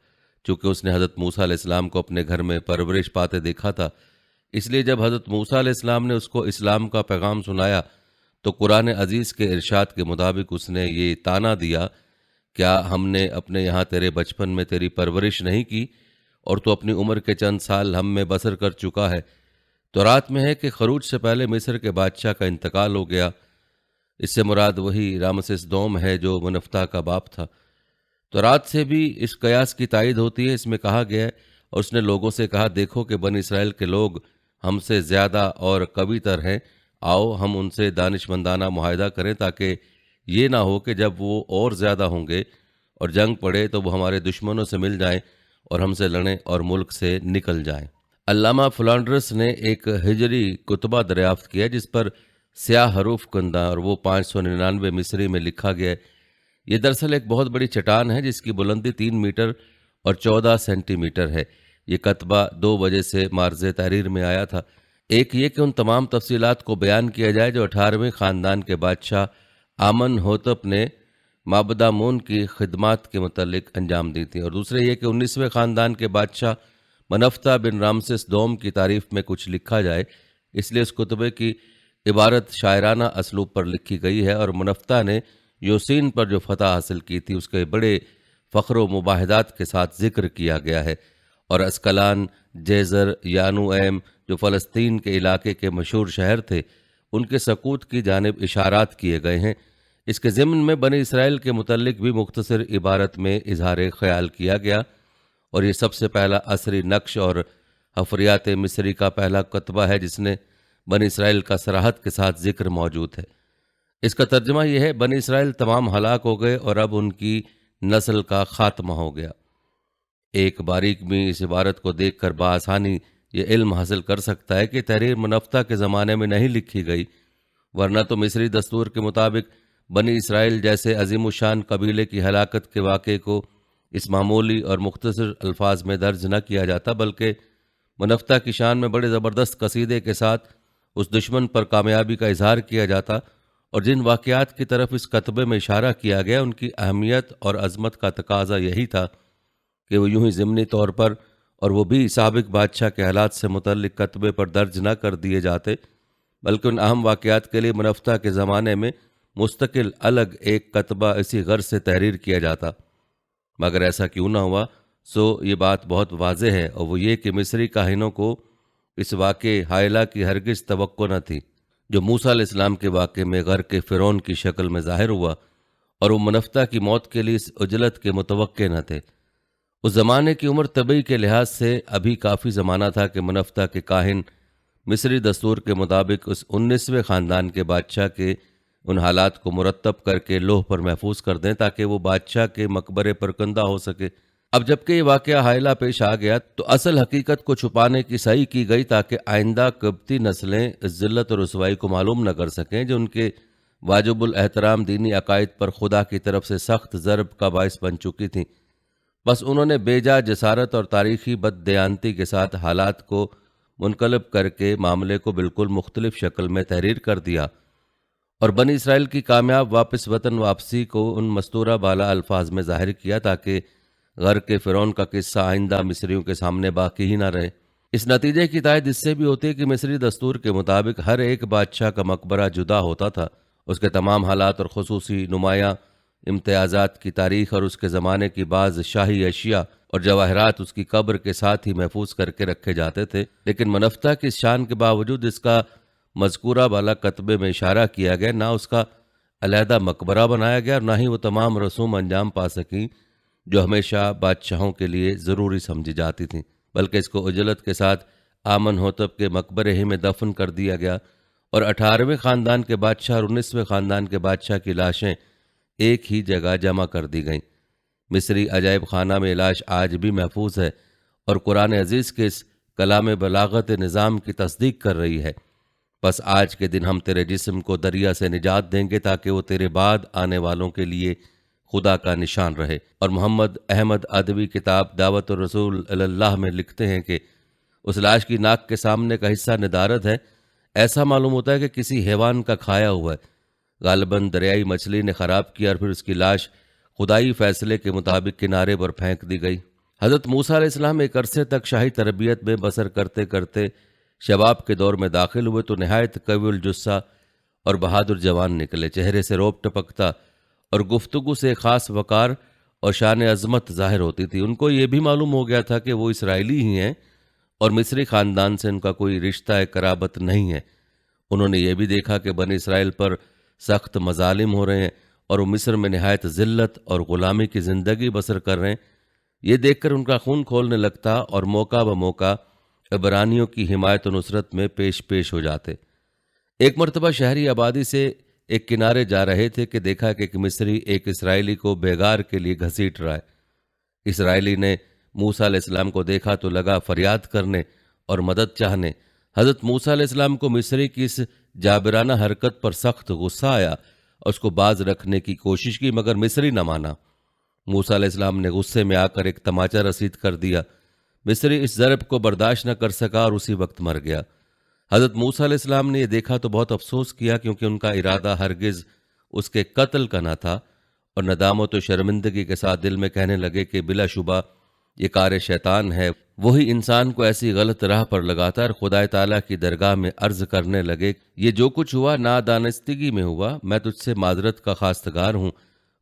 چونکہ اس نے حضرت موسیٰ علیہ السلام کو اپنے گھر میں پرورش پاتے دیکھا تھا، اس لیے جب حضرت موسیٰ علیہ السلام نے اس کو اسلام کا پیغام سنایا تو قرآن عزیز کے ارشاد کے مطابق اس نے یہ طعنہ دیا، کیا ہم نے اپنے یہاں تیرے بچپن میں تیری پرورش نہیں کی اور تو اپنی عمر کے چند سال ہم میں بسر کر چکا ہے؟ تورات میں ہے کہ خروج سے پہلے مصر کے بادشاہ کا انتقال ہو گیا۔ اس سے مراد وہی رامسس دوم ہے جو منفتح کا باپ تھا۔ تورات سے بھی اس قیاس کی تائید ہوتی ہے۔ اس میں کہا گیا ہے، اور اس نے لوگوں سے کہا، دیکھو کہ بنی اسرائیل کے لوگ ہم سے زیادہ اور قوی تر ہیں، آؤ ہم ان سے دانش مندانہ معاہدہ کریں تاکہ یہ نہ ہو کہ جب وہ اور زیادہ ہوں گے اور جنگ پڑے تو وہ ہمارے دشمنوں سے مل جائیں اور ہم سے لڑیں اور ملک سے نکل جائیں۔ علامہ فلانڈرس نے ایک ہجری کتبہ دریافت کیا جس پر سیاہ حروف کندہ اور وہ 599 مصری میں لکھا گیا ہے۔ یہ دراصل ایک بہت بڑی چٹان ہے جس کی بلندی 3 میٹر اور 14 سینٹی میٹر ہے۔ یہ کتبہ 2 وجہ سے معرض تحریر میں آیا تھا۔ ایک یہ کہ ان تمام تفصیلات کو بیان کیا جائے جو 18ویں خاندان کے بادشاہ آمن ہوتپ نے معبد آمون کی خدمات کے متعلق انجام دی تھی، اور دوسرے یہ کہ 19ویں خاندان کے بادشاہ منفتح بن رامسس دوم کی تعریف میں کچھ لکھا جائے۔ اس لیے اس کتبے کی عبارت شاعرانہ اسلوب پر لکھی گئی ہے، اور منفتح نے یوسین پر جو فتح حاصل کی تھی اس کے بڑے فخر و مباحثات کے ساتھ ذکر کیا گیا ہے، اور اسکلان، جیزر، یانوئیم جو فلسطین کے علاقے کے مشہور شہر تھے ان کے سقوط کی جانب اشارات کیے گئے ہیں۔ اس کے ضمن میں بنی اسرائیل کے متعلق بھی مختصر عبارت میں اظہار خیال کیا گیا، اور یہ سب سے پہلا عصری نقش اور حفریات مصری کا پہلا کتبہ ہے جس نے بنی اسرائیل کا صراحت کے ساتھ ذکر موجود ہے۔ اس کا ترجمہ یہ ہے، بنی اسرائیل تمام ہلاک ہو گئے اور اب ان کی نسل کا خاتمہ ہو گیا۔ ایک باریک بھی اس عبارت کو دیکھ کر بآسانی یہ علم حاصل کر سکتا ہے کہ تحریر منفتح کے زمانے میں نہیں لکھی گئی، ورنہ تو مصری دستور کے مطابق بنی اسرائیل جیسے عظیم الشان قبیلے کی ہلاکت کے واقعے کو اس معمولی اور مختصر الفاظ میں درج نہ کیا جاتا، بلکہ منفتح کی شان میں بڑے زبردست قصیدے کے ساتھ اس دشمن پر کامیابی کا اظہار کیا جاتا، اور جن واقعات کی طرف اس کتبے میں اشارہ کیا گیا ان کی اہمیت اور عظمت کا تقاضا یہی تھا کہ وہ یوں ہی ضمنی طور پر، اور وہ بھی سابق بادشاہ کے حالات سے متعلق کتبے پر درج نہ کر دیے جاتے، بلکہ ان اہم واقعات کے لیے منفتح کے زمانے میں مستقل الگ ایک کتبہ اسی غرض سے تحریر کیا جاتا، مگر ایسا کیوں نہ ہوا، سو یہ بات بہت واضح ہے، اور وہ یہ کہ مصری کاہنوں کو اس واقعے حائلہ کی ہرگز توقع نہ تھی جو موسیٰ علیہ السلام کے واقعے میں غرق فرعون کی شکل میں ظاہر ہوا، اور وہ منفتح کی موت کے لیے اس عجلت کے متوقع نہ تھے۔ اس زمانے کی عمر طبی کے لحاظ سے ابھی کافی زمانہ تھا کہ منفتح کے کاہن مصری دستور کے مطابق اس 19ویں خاندان کے بادشاہ کے ان حالات کو مرتب کر کے لوح پر محفوظ کر دیں تاکہ وہ بادشاہ کے مقبرے پر کندہ ہو سکے۔ اب جبکہ یہ واقعہ حائلہ پیش آ گیا تو اصل حقیقت کو چھپانے کی صحیح کی گئی تاکہ آئندہ قبطی نسلیں اس ذلت اور رسوائی کو معلوم نہ کر سکیں جو ان کے واجب الاحترام دینی عقائد پر خدا کی طرف سے سخت ضرب کا باعث بن چکی تھیں۔ بس انہوں نے بے جا جسارت اور تاریخی بددیانتی کے ساتھ حالات کو منقلب کر کے معاملے کو بالکل مختلف شکل میں تحریر کر دیا، اور بنی اسرائیل کی کامیاب واپس وطن واپسی کو ان مستورہ بالا الفاظ میں ظاہر کیا تاکہ غرق فرعون کا قصہ آئندہ مصریوں کے سامنے باقی ہی نہ رہے۔ اس نتیجے کی تائید اس سے بھی ہوتی ہے کہ مصری دستور کے مطابق ہر ایک بادشاہ کا مقبرہ جدا ہوتا تھا، اس کے تمام حالات اور خصوصی نمایاں امتیازات کی تاریخ اور اس کے زمانے کی بعض شاہی اشیاء اور جواہرات اس کی قبر کے ساتھ ہی محفوظ کر کے رکھے جاتے تھے، لیکن منفتح کی اس شان کے باوجود اس کا مذکورہ بالا کتبے میں اشارہ کیا گیا، نہ اس کا علیحدہ مقبرہ بنایا گیا اور نہ ہی وہ تمام رسوم انجام پا سکیں جو ہمیشہ بادشاہوں کے لیے ضروری سمجھی جاتی تھیں، بلکہ اس کو عجلت کے ساتھ آمن ہوتب کے مقبرے ہی میں دفن کر دیا گیا، اور 18ویں خاندان کے بادشاہ اور 19ویں خاندان کے بادشاہ کی لاشیں ایک ہی جگہ جمع کر دی گئیں۔ مصری عجائب خانہ میں لاش آج بھی محفوظ ہے اور قرآن عزیز کے اس کلام بلاغت نظام کی تصدیق کر رہی ہے۔ بس آج کے دن ہم تیرے جسم کو دریا سے نجات دیں گے تاکہ وہ تیرے بعد آنے والوں کے لیے خدا کا نشان رہے۔ اور محمد احمد ادوی کتاب دعوت الرسول اللہ میں لکھتے ہیں کہ اس لاش کی ناک کے سامنے کا حصہ ندارت ہے، ایسا معلوم ہوتا ہے کہ کسی حیوان کا کھایا ہوا ہے، غالباً دریائی مچھلی نے خراب کیا اور پھر اس کی لاش خدائی فیصلے کے مطابق کنارے پر پھینک دی گئی۔ حضرت موسیٰ علیہ السلام ایک عرصے تک شاہی تربیت میں بسر کرتے کرتے شباب کے دور میں داخل ہوئے تو نہایت قوی الجثہ اور بہادر جوان نکلے، چہرے سے روب ٹپکتا اور گفتگو سے خاص وقار اور شان عظمت ظاہر ہوتی تھی۔ ان کو یہ بھی معلوم ہو گیا تھا کہ وہ اسرائیلی ہی ہیں اور مصری خاندان سے ان کا کوئی رشتہ قرابت نہیں ہے۔ انہوں نے یہ بھی دیکھا کہ بنی اسرائیل پر سخت مظالم ہو رہے ہیں اور وہ مصر میں نہایت ذلت اور غلامی کی زندگی بسر کر رہے ہیں۔ یہ دیکھ کر ان کا خون کھولنے لگتا اور موقع بموقع عبرانیوں کی حمایت و نصرت میں پیش ہو جاتے۔ ایک مرتبہ شہری آبادی سے ایک کنارے جا رہے تھے کہ دیکھا کہ ایک مصری ایک اسرائیلی کو بیگار کے لیے گھسیٹ رہا ہے۔ اسرائیلی نے موسیٰ علیہ السلام کو دیکھا تو لگا فریاد کرنے اور مدد چاہنے۔ حضرت موسیٰ علیہ السلام کو مصری کی اس جابرانہ حرکت پر سخت غصہ آیا اور اس کو باز رکھنے کی کوشش کی، مگر مصری نہ مانا۔ موسیٰ علیہ السلام نے غصے میں آ کر ایک تماچا رسید کر دیا۔ مصری اس ضرب کو برداشت نہ کر سکا اور اسی وقت مر گیا۔ حضرت موسیٰ علیہ السلام نے یہ دیکھا تو بہت افسوس کیا، کیونکہ ان کا ارادہ ہرگز اس کے قتل کا نہ تھا، اور ندامت و شرمندگی کے ساتھ دل میں کہنے لگے کہ بلا شبہ یہ کار شیطان ہے، وہی انسان کو ایسی غلط راہ پر لگاتا ہے۔ اور خدا تعالیٰ کی درگاہ میں عرض کرنے لگے، یہ جو کچھ ہوا نادانستگی میں ہوا، میں تجھ سے معذرت کا خواستگار ہوں۔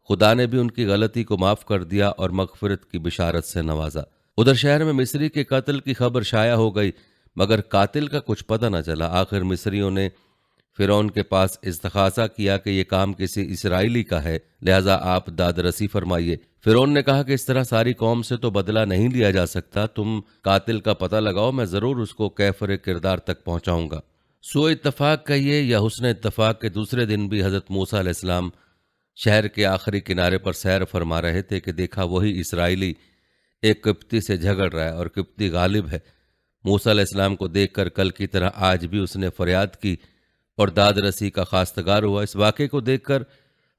خدا نے بھی ان کی غلطی کو معاف کر دیا اور مغفرت کی بشارت سے نوازا۔ ادھر شہر میں مصری کے قتل کی خبر شائع ہو گئی، مگر قاتل کا کچھ پتہ نہ چلا۔ آخر مصریوں نے فرعون کے پاس استغاثہ کیا کہ یہ کام کسی اسرائیلی کا ہے، لہذا آپ داد رسی فرمائیے۔ فرعون نے کہا کہ اس طرح ساری قوم سے تو بدلہ نہیں لیا جا سکتا، تم قاتل کا پتہ لگاؤ، میں ضرور اس کو کیفر کردار تک پہنچاؤں گا۔ سوء اتفاق کہیے یا حسن اتفاق کے دوسرے دن بھی حضرت موسیٰ علیہ السلام شہر کے آخری کنارے پر سیر فرما رہے تھے کہ دیکھا وہی اسرائیلی ایک قبطی سے جھگڑ رہا ہے اور قبطی غالب ہے۔ موسیٰ علیہ السلام کو دیکھ کر کل کی طرح آج بھی اس نے فریاد کی اور داد رسی کا خواستگار ہوا۔ اس واقعے کو دیکھ کر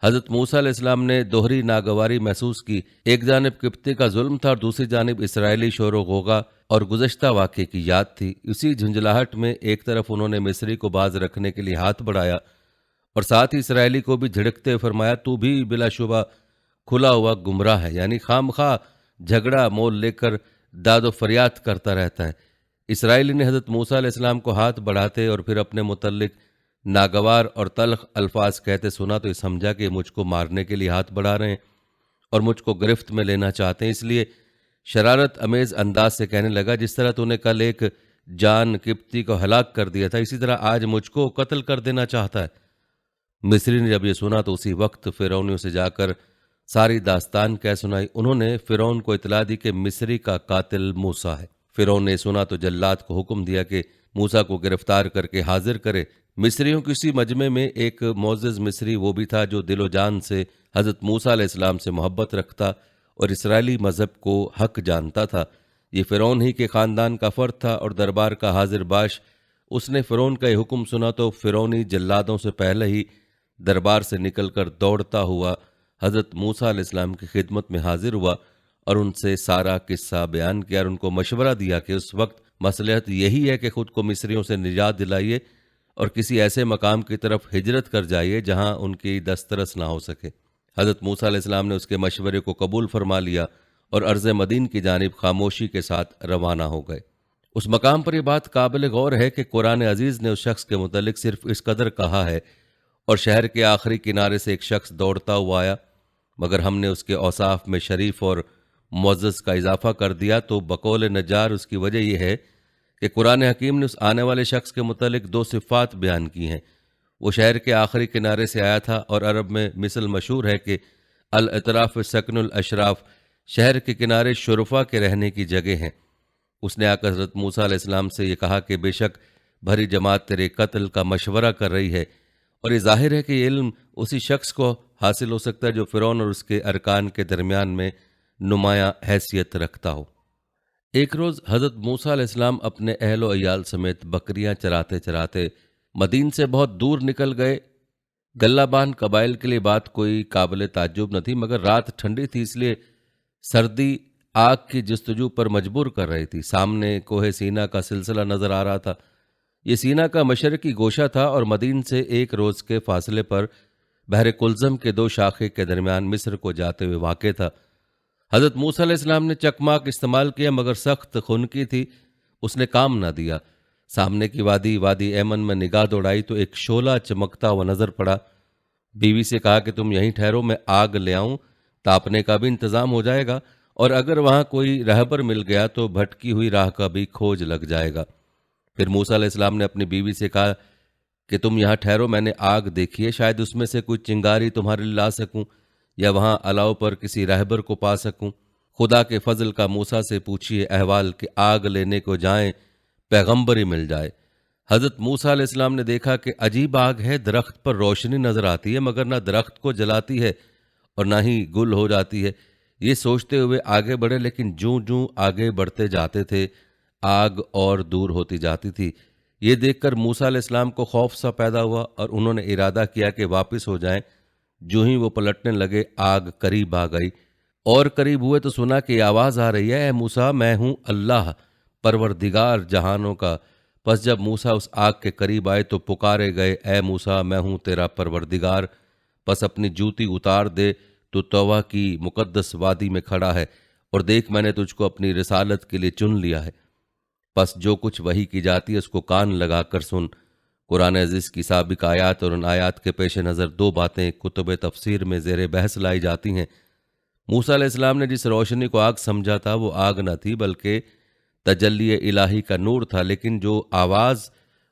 حضرت موسیٰ علیہ السلام نے دوہری ناگواری محسوس کی، ایک جانب قبطی کا ظلم تھا اور دوسری جانب اسرائیلی شور و غوغا اور گزشتہ واقعے کی یاد تھی۔ اسی جھنجھلاہٹ میں ایک طرف انہوں نے مصری کو باز رکھنے کے لیے ہاتھ بڑھایا اور ساتھ ہی اسرائیلی کو بھی جھڑکتے فرمایا، تو بھی بلا شبہ کھلا ہوا گمراہ ہے، یعنی خام خواہ جھگڑا مول لے کر داد و فریاد کرتا رہتا ہے۔ اسرائیلی نے حضرت موسیٰ علیہ السلام کو ہاتھ بڑھاتے اور پھر اپنے متعلق ناگوار اور تلخ الفاظ کہتے سنا تو یہ سمجھا کہ مجھ کو مارنے کے لیے ہاتھ بڑھا رہے ہیں اور مجھ کو گرفت میں لینا چاہتے ہیں، اس لیے شرارت امیز انداز سے کہنے لگا، جس طرح تو نے کل ایک جان قبطی کو ہلاک کر دیا تھا، اسی طرح آج مجھ کو قتل کر دینا چاہتا ہے۔ مصری نے جب یہ سنا تو اسی وقت فرعونیوں سے جا کر ساری داستان کہہ سنائی۔ انہوں نے فرعون کو اطلاع دی کہ مصری کا قاتل موسیٰ ہے۔ فرعون نے سنا تو جلاد کو حکم دیا کہ موسیٰ کو گرفتار کر کے حاضر کرے۔ مصریوں کی اسی مجمع میں ایک معزز مصری وہ بھی تھا جو دل و جان سے حضرت موسیٰ علیہ السلام سے محبت رکھتا اور اسرائیلی مذہب کو حق جانتا تھا۔ یہ فرعون ہی کے خاندان کا فرد تھا اور دربار کا حاضر باش۔ اس نے فرعون کا یہ حکم سنا تو فرعونی جلادوں سے پہلے ہی دربار سے نکل کر دوڑتا ہوا حضرت موسیٰ علیہ السلام کی خدمت میں حاضر ہوا اور ان سے سارا قصہ بیان کیا اور ان کو مشورہ دیا کہ اس وقت مصلحت یہی ہے کہ خود کو مصریوں سے نجات دلائیے اور کسی ایسے مقام کی طرف ہجرت کر جائیے جہاں ان کی دسترس نہ ہو سکے۔ حضرت موسیٰ علیہ السلام نے اس کے مشورے کو قبول فرما لیا اور ارض مدین کی جانب خاموشی کے ساتھ روانہ ہو گئے۔ اس مقام پر یہ بات قابل غور ہے کہ قرآن عزیز نے اس شخص کے متعلق صرف اس قدر کہا ہے، اور شہر کے آخری کنارے سے ایک شخص دوڑتا ہوا آیا، مگر ہم نے اس کے اوصاف میں شریف اور معزز کا اضافہ کر دیا تو بقول نجار اس کی وجہ یہ ہے کہ قرآن حکیم نے اس آنے والے شخص کے متعلق دو صفات بیان کی ہیں۔ وہ شہر کے آخری کنارے سے آیا تھا، اور عرب میں مثل مشہور ہے کہ الاطراف سکن الاشراف، شہر کے کنارے شرفا کے رہنے کی جگہ ہیں۔ اس نے آ کر حضرت موسیٰ علیہ السلام سے یہ کہا کہ بے شک بھری جماعت تیرے قتل کا مشورہ کر رہی ہے، اور یہ ظاہر ہے کہ یہ علم اسی شخص کو حاصل ہو سکتا ہے جو فرعون اور اس کے ارکان کے درمیان میں نمایاں حیثیت رکھتا ہو۔ ایک روز حضرت موسیٰ علیہ السلام اپنے اہل و عیال سمیت بکریاں چراتے چراتے مدین سے بہت دور نکل گئے۔ گلہ بان قبائل کے لیے بات کوئی قابل تعجب نہ تھی، مگر رات ٹھنڈی تھی، اس لیے سردی آگ کی جستجو پر مجبور کر رہی تھی۔ سامنے کوہ سینا کا سلسلہ نظر آ رہا تھا۔ یہ سینا کا مشرقی گوشہ تھا اور مدین سے ایک روز کے فاصلے پر بحر کلزم کے دو شاخے کے درمیان مصر کو جاتے ہوئے واقع تھا۔ حضرت موسیٰ علیہ السلام نے چکماک استعمال کیا، مگر سخت خنکی تھی، اس نے کام نہ دیا۔ سامنے کی وادی ایمن میں نگاہ دوڑائی تو ایک شعلہ چمکتا ہوا نظر پڑا۔ بیوی سے کہا کہ تم یہیں ٹھہرو، میں آگ لے آؤں، تاپنے کا بھی انتظام ہو جائے گا، اور اگر وہاں کوئی رہبر مل گیا تو بھٹکی ہوئی راہ کا بھی کھوج لگ جائے گا۔ پھر موسیٰ علیہ السلام نے اپنی بیوی سے کہا کہ تم یہاں ٹھہرو، میں نے آگ دیکھی ہے، شاید اس میں سے کوئی چنگاری تمہارے لیے لا سکوں یا وہاں الاؤ پر کسی رہبر کو پا سکوں۔ خدا کے فضل کا موسیٰ سے پوچھیے احوال کہ آگ لینے کو جائیں، پیغمبر ہی مل جائے۔ حضرت موسیٰ علیہ السلام نے دیکھا کہ عجیب آگ ہے، درخت پر روشنی نظر آتی ہے مگر نہ درخت کو جلاتی ہے اور نہ ہی گل ہو جاتی ہے۔ یہ سوچتے ہوئے آگے بڑھے، لیکن جوں جوں آگے بڑھتے جاتے تھے آگ اور دور ہوتی جاتی تھی۔ یہ دیکھ کر موسیٰ علیہ السلام کو خوف سا پیدا ہوا اور انہوں نے ارادہ کیا کہ واپس ہو جائیں۔ جو ہی وہ پلٹنے لگے آگ قریب آ گئی، اور قریب ہوئے تو سنا کہ یہ آواز آ رہی ہے، اے موسیٰ، میں ہوں اللہ پروردگار جہانوں کا۔ پس جب موسیٰ اس آگ کے قریب آئے تو پکارے گئے، اے موسیٰ، میں ہوں تیرا پروردگار، پس اپنی جوتی اتار دے، تو توبہ کی مقدس وادی میں کھڑا ہے، اور دیکھ میں نے تجھ کو اپنی رسالت کے لیے چن لیا ہے۔ پس جو کچھ وحی کی جاتی ہے اس کو کان لگا کر سن۔ قرآن عزیز کی سابق آیات اور ان آیات کے پیش نظر دو باتیں کتب تفسیر میں زیر بحث لائی جاتی ہیں۔ موسیٰ علیہ السلام نے جس روشنی کو آگ سمجھا تھا وہ آگ نہ تھی بلکہ تجلی الہی کا نور تھا، لیکن جو آواز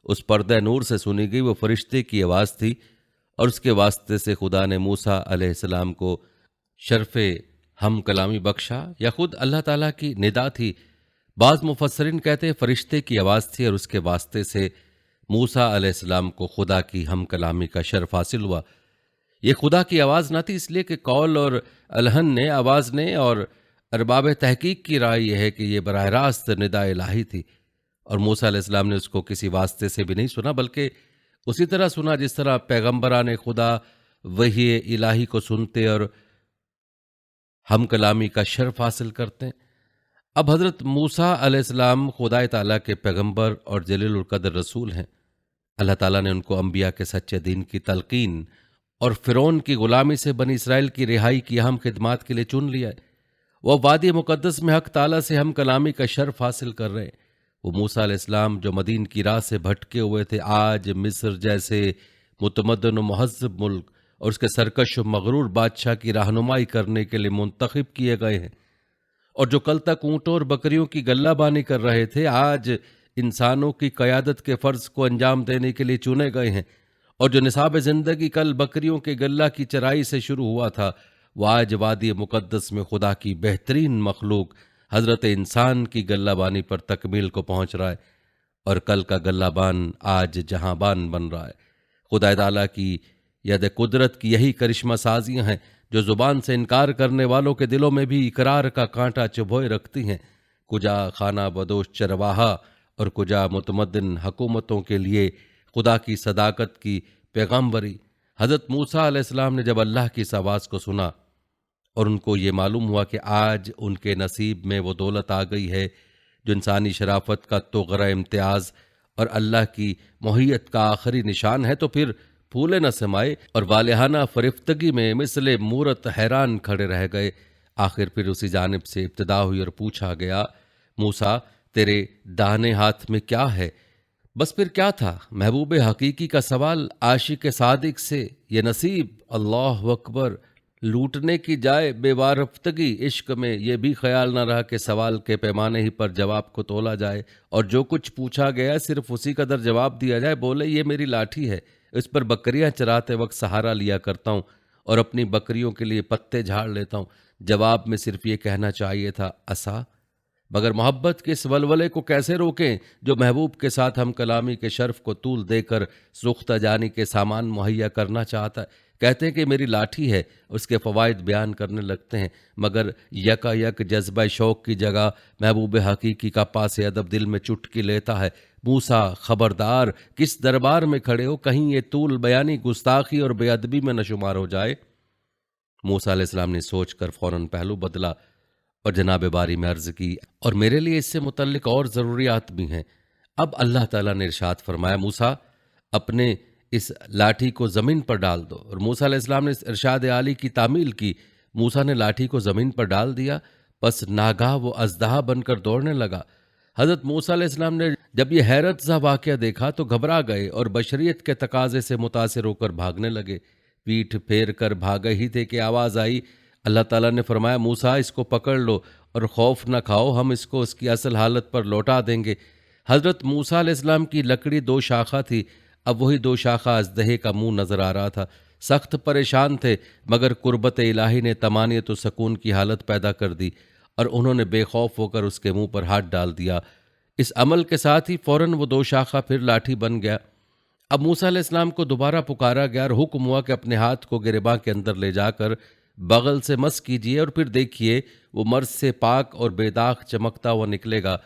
اس پردہ نور سے سنی گئی وہ فرشتے کی آواز تھی، اور اس کے واسطے سے خدا نے موسیٰ علیہ السلام کو شرف ہم کلامی بخشا، یا خود اللہ تعالیٰ کی ندا تھی۔ بعض مفسرین کہتے ہیں فرشتے کی آواز تھی اور اس کے واسطے سے موسیٰ علیہ السلام کو خدا کی ہم کلامی کا شرف حاصل ہوا۔ یہ خدا کی آواز نہ تھی، اس لیے کہ قول اور الہن نے آواز نے، اور ارباب تحقیق کی رائے یہ ہے کہ یہ براہ راست ندا الہی تھی، اور موسیٰ علیہ السلام نے اس کو کسی واسطے سے بھی نہیں سنا بلکہ اسی طرح سنا جس طرح پیغمبران خدا وحی الہی کو سنتے اور ہم کلامی کا شرف حاصل کرتے ہیں۔ اب حضرت موسیٰ علیہ السلام خدا تعالیٰ کے پیغمبر اور جلیل القدر رسول ہیں۔ اللہ تعالیٰ نے ان کو انبیاء کے سچے دین کی تلقین اور فرعون کی غلامی سے بنی اسرائیل کی رہائی کی اہم خدمات کے لیے چن لیا ہے۔ وہ وادی مقدس میں حق تعالیٰ سے ہم کلامی کا شرف حاصل کر رہے ہیں۔ وہ موسیٰ علیہ السلام جو مدین کی راہ سے بھٹکے ہوئے تھے، آج مصر جیسے متمدن و مہذب ملک اور اس کے سرکش و مغرور بادشاہ کی رہنمائی کرنے کے لیے منتخب کیے گئے ہیں، اور جو کل تک اونٹوں اور بکریوں کی غلہ بانی کر رہے تھے، آج انسانوں کی قیادت کے فرض کو انجام دینے کے لیے چنے گئے ہیں، اور جو نصاب زندگی کل بکریوں کے غلہ کی چرائی سے شروع ہوا تھا، وہ آج وادی مقدس میں خدا کی بہترین مخلوق حضرت انسان کی غلہ بانی پر تکمیل کو پہنچ رہا ہے، اور کل کا غلہ بان آج جہاں بان بن رہا ہے۔ خدا تعالیٰ کی ید قدرت کی یہی کرشمہ سازیاں ہیں جو زبان سے انکار کرنے والوں کے دلوں میں بھی اقرار کا کانٹا چبھوئے رکھتی ہیں۔ کجا خانہ بدوش چرواہا اور کجا متمدن حکومتوں کے لیے خدا کی صداقت کی پیغامبری۔ حضرت موسیٰ علیہ السلام نے جب اللہ کی اس آواز کو سنا اور ان کو یہ معلوم ہوا کہ آج ان کے نصیب میں وہ دولت آ گئی ہے جو انسانی شرافت کا توغرہ امتیاز اور اللہ کی معیت کا آخری نشان ہے، تو پھر پھولے نہ سمائے اور والہانہ فرفتگی میں مثل مورت حیران کھڑے رہ گئے۔ آخر پھر اسی جانب سے ابتدا ہوئی اور پوچھا گیا، موسیٰ تیرے داہنے ہاتھ میں کیا ہے؟ بس پھر کیا تھا؟ محبوب حقیقی کا سوال عاشق صادق سے، یہ نصیب، اللہ اکبر، لوٹنے کی جائے بے وارفتگی۔ عشق میں یہ بھی خیال نہ رہا کہ سوال کے پیمانے ہی پر جواب کو تولا جائے اور جو کچھ پوچھا گیا صرف اسی قدر جواب دیا جائے۔ بولے، یہ میری لاٹھی ہے، اس پر بکریاں چراتے وقت سہارا لیا کرتا ہوں اور اپنی بکریوں کے لیے پتے جھاڑ لیتا ہوں۔ جواب میں صرف یہ کہنا چاہیے تھا، عصا۔ مگر محبت کے اس ولولے کو کیسے روکیں جو محبوب کے ساتھ ہم کلامی کے شرف کو طول دے کر سوختہ جانی کے سامان مہیا کرنا چاہتا ہے۔ کہتے ہیں کہ میری لاٹھی ہے، اس کے فوائد بیان کرنے لگتے ہیں، مگر یکا یک جذبہ شوق کی جگہ محبوب حقیقی کا پاس ادب دل میں چٹکی لیتا ہے۔ موسیٰ خبردار، کس دربار میں کھڑے ہو، کہیں یہ طول بیانی گستاخی اور بے ادبی میں نہ شمار ہو جائے۔ موسیٰ علیہ السلام نے سوچ کر فوراً پہلو بدلا اور جناب باری میں عرض کی، اور میرے لیے اس سے متعلق اور ضروریات بھی ہیں۔ اب اللہ تعالیٰ نے ارشاد فرمایا، موسیٰ اپنے اس لاٹھی کو زمین پر ڈال دو، اور موسیٰ علیہ السلام نے اس ارشاد عالی کی تعمیل کی۔ موسیٰ نے لاٹھی کو زمین پر ڈال دیا، پس ناگاہ وہ اژدہا بن کر دوڑنے لگا۔ حضرت موسیٰ علیہ السلام نے جب یہ حیرت زا واقعہ دیکھا تو گھبرا گئے اور بشریت کے تقاضے سے متاثر ہو کر بھاگنے لگے۔ پیٹھ پھیر کر بھاگے ہی تھے کہ آواز آئی۔ اللہ تعالیٰ نے فرمایا، موسیٰ اس کو پکڑ لو اور خوف نہ کھاؤ، ہم اس کو اس کی اصل حالت پر لوٹا دیں گے۔ حضرت موسیٰ علیہ السلام کی لکڑی دو شاخہ تھی، اب وہی دو شاخہ اژدہے کا منہ نظر آ رہا تھا۔ سخت پریشان تھے، مگر قربت الہی نے طمانینت و سکون کی حالت پیدا کر دی اور انہوں نے بے خوف ہو کر اس کے منہ پر ہاتھ ڈال دیا۔ اس عمل کے ساتھ ہی فوراً وہ دو شاخہ پھر لاٹھی بن گیا۔ اب موسیٰ علیہ السلام کو دوبارہ پکارا گیا اور حکم ہوا کہ اپنے ہاتھ کو گریباں کے اندر لے جا کر بغل سے مس کیجیے اور پھر دیکھیے وہ مرض سے پاک اور بے داغ چمکتا ہوا نکلے گا،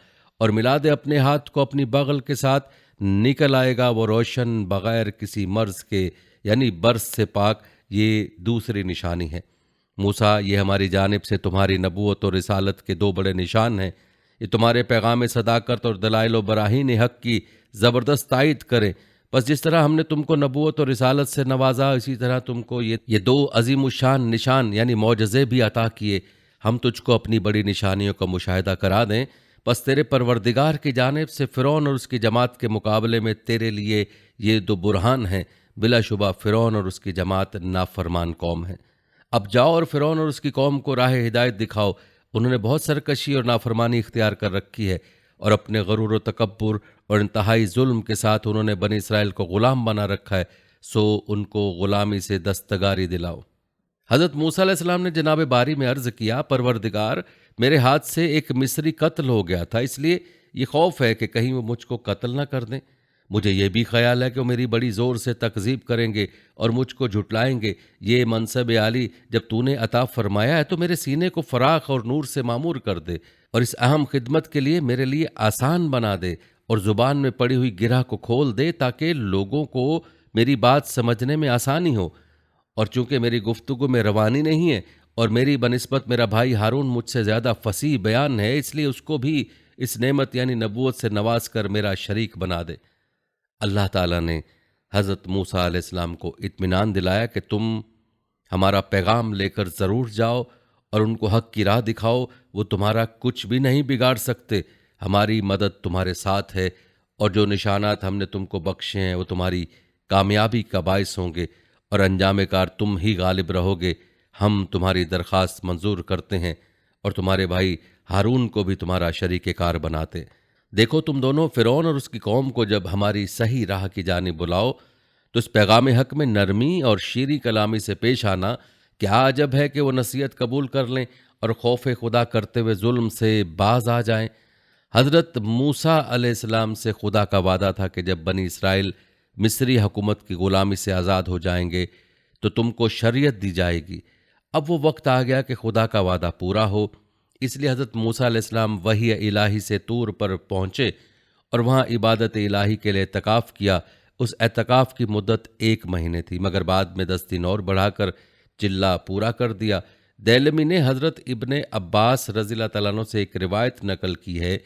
اور ملا دے اپنے ہاتھ کو اپنی بغل کے ساتھ، نکل آئے گا وہ روشن بغیر کسی مرض کے، یعنی برس سے پاک۔ یہ دوسری نشانی ہے۔ موسیٰ، یہ ہماری جانب سے تمہاری نبوت اور رسالت کے دو بڑے نشان ہیں۔ یہ تمہارے پیغام صداقت اور دلائل و براہین حق کی زبردست تائید کریں۔ بس جس طرح ہم نے تم کو نبوت اور رسالت سے نوازا، اسی طرح تم کو یہ دو عظیم الشان نشان یعنی معجزے بھی عطا کیے۔ ہم تجھ کو اپنی بڑی نشانیوں کا مشاہدہ کرا دیں، بس تیرے پروردگار کی جانب سے فرعون اور اس کی جماعت کے مقابلے میں تیرے لیے یہ دو برہان ہیں۔ بلا شبہ فرعون اور اس کی جماعت نافرمان قوم ہے۔ اب جاؤ اور فرعون اور اس کی قوم کو راہ ہدایت دکھاؤ۔ انہوں نے بہت سرکشی اور نافرمانی اختیار کر رکھی ہے، اور اپنے غرور و تکبر اور انتہائی ظلم کے ساتھ انہوں نے بنی اسرائیل کو غلام بنا رکھا ہے، سو ان کو غلامی سے دستگاری دلاؤ۔ حضرت موسیٰ علیہ السلام نے جناب باری میں عرض کیا، پروردگار، میرے ہاتھ سے ایک مصری قتل ہو گیا تھا، اس لیے یہ خوف ہے کہ کہیں وہ مجھ کو قتل نہ کر دیں۔ مجھے یہ بھی خیال ہے کہ وہ میری بڑی زور سے تکذیب کریں گے اور مجھ کو جھٹلائیں گے۔ یہ منصب عالی جب تو نے عطا فرمایا ہے تو میرے سینے کو فراخ اور نور سے معمور کر دے، اور اس اہم خدمت کے لیے میرے لیے آسان بنا دے، اور زبان میں پڑی ہوئی گرہ کو کھول دے تاکہ لوگوں کو میری بات سمجھنے میں آسانی ہو۔ اور چونکہ میری گفتگو میں روانی نہیں ہے اور میری بنسبت میرا بھائی ہارون مجھ سے زیادہ فصیح بیان ہے، اس لیے اس کو بھی اس نعمت یعنی نبوت سے نواز کر میرا شریک بنا دے۔ اللہ تعالیٰ نے حضرت موسیٰ علیہ السلام کو اطمینان دلایا کہ تم ہمارا پیغام لے کر ضرور جاؤ اور ان کو حق کی راہ دکھاؤ، وہ تمہارا کچھ بھی نہیں بگاڑ سکتے۔ ہماری مدد تمہارے ساتھ ہے، اور جو نشانات ہم نے تم کو بخشے ہیں وہ تمہاری کامیابی کا باعث ہوں گے، اور انجام کار تم ہی غالب رہو گے۔ ہم تمہاری درخواست منظور کرتے ہیں اور تمہارے بھائی ہارون کو بھی تمہارا شریک کار بناتے۔ دیکھو تم دونوں فرعون اور اس کی قوم کو جب ہماری صحیح راہ کی جانب بلاؤ تو اس پیغام حق میں نرمی اور شیریں کلامی سے پیش آنا۔ کیا عجب ہے کہ وہ نصیحت قبول کر لیں اور خوف خدا کرتے ہوئے ظلم سے باز آ جائیں۔ حضرت موسیٰ علیہ السلام سے خدا کا وعدہ تھا کہ جب بنی اسرائیل مصری حکومت کی غلامی سے آزاد ہو جائیں گے تو تم کو شریعت دی جائے گی۔ اب وہ وقت آ گیا کہ خدا کا وعدہ پورا ہو، اس لیے حضرت موسیٰ علیہ السلام وحی الہی سے طور پر پہنچے اور وہاں عبادت الہی کے لیے اعتکاف کیا۔ اس اعتکاف کی مدت 1 مہینے تھی، مگر بعد میں 10 دن اور بڑھا کر چلہ پورا کر دیا۔ دیلمی نے حضرت ابن عباس رضی اللہ تعالیٰ عنہ سے ایک روایت نقل کی ہے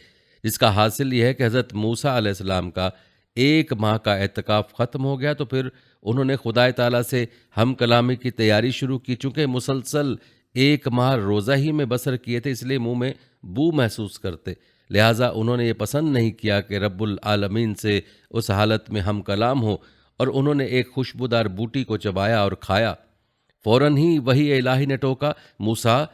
جس کا حاصل یہ ہے کہ حضرت موسیٰ علیہ السلام کا 1 ماہ کا اعتکاف ختم ہو گیا تو پھر انہوں نے خدا تعالیٰ سے ہم کلامی کی تیاری شروع کی۔ چونکہ مسلسل 1 ماہ روزہ ہی میں بسر کیے تھے، اس لیے منہ میں بو محسوس کرتے، لہٰذا انہوں نے یہ پسند نہیں کیا کہ رب العالمین سے اس حالت میں ہم کلام ہو، اور انہوں نے ایک خوشبودار بوٹی کو چبایا اور کھایا۔ فوراً ہی وحی الہی نے ٹوکا، موسیٰ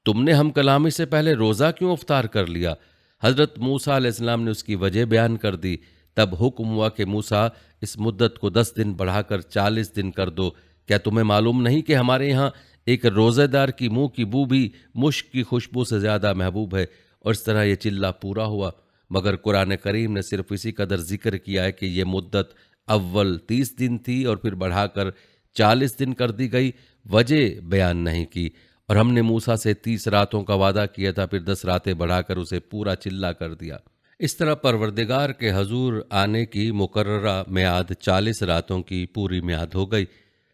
تم نے ہم کلامی سے پہلے روزہ کیوں افطار کر لیا؟ حضرت موسیٰ علیہ السلام نے اس کی وجہ بیان کر دی۔ تب حکم ہوا کہ موسیٰ اس مدت کو 10 دن بڑھا کر 40 دن کر دو۔ کیا تمہیں معلوم نہیں کہ ہمارے یہاں ایک روزہ دار کی منہ کی بو بھی مشک کی خوشبو سے زیادہ محبوب ہے؟ اور اس طرح یہ چلہ پورا ہوا، مگر قرآن کریم نے صرف اسی قدر ذکر کیا ہے کہ یہ مدت اول 30 دن تھی اور پھر بڑھا کر 40 دن کر دی گئی، وجہ بیان نہیں کی۔ اور ہم نے موسیٰ سے 30 راتوں کا وعدہ کیا تھا، پھر 10 راتیں بڑھا کر اسے پورا چلہ کر دیا۔ اس طرح پروردگار کے حضور آنے کی مقررہ میعاد 40 راتوں کی پوری میعاد ہو گئی۔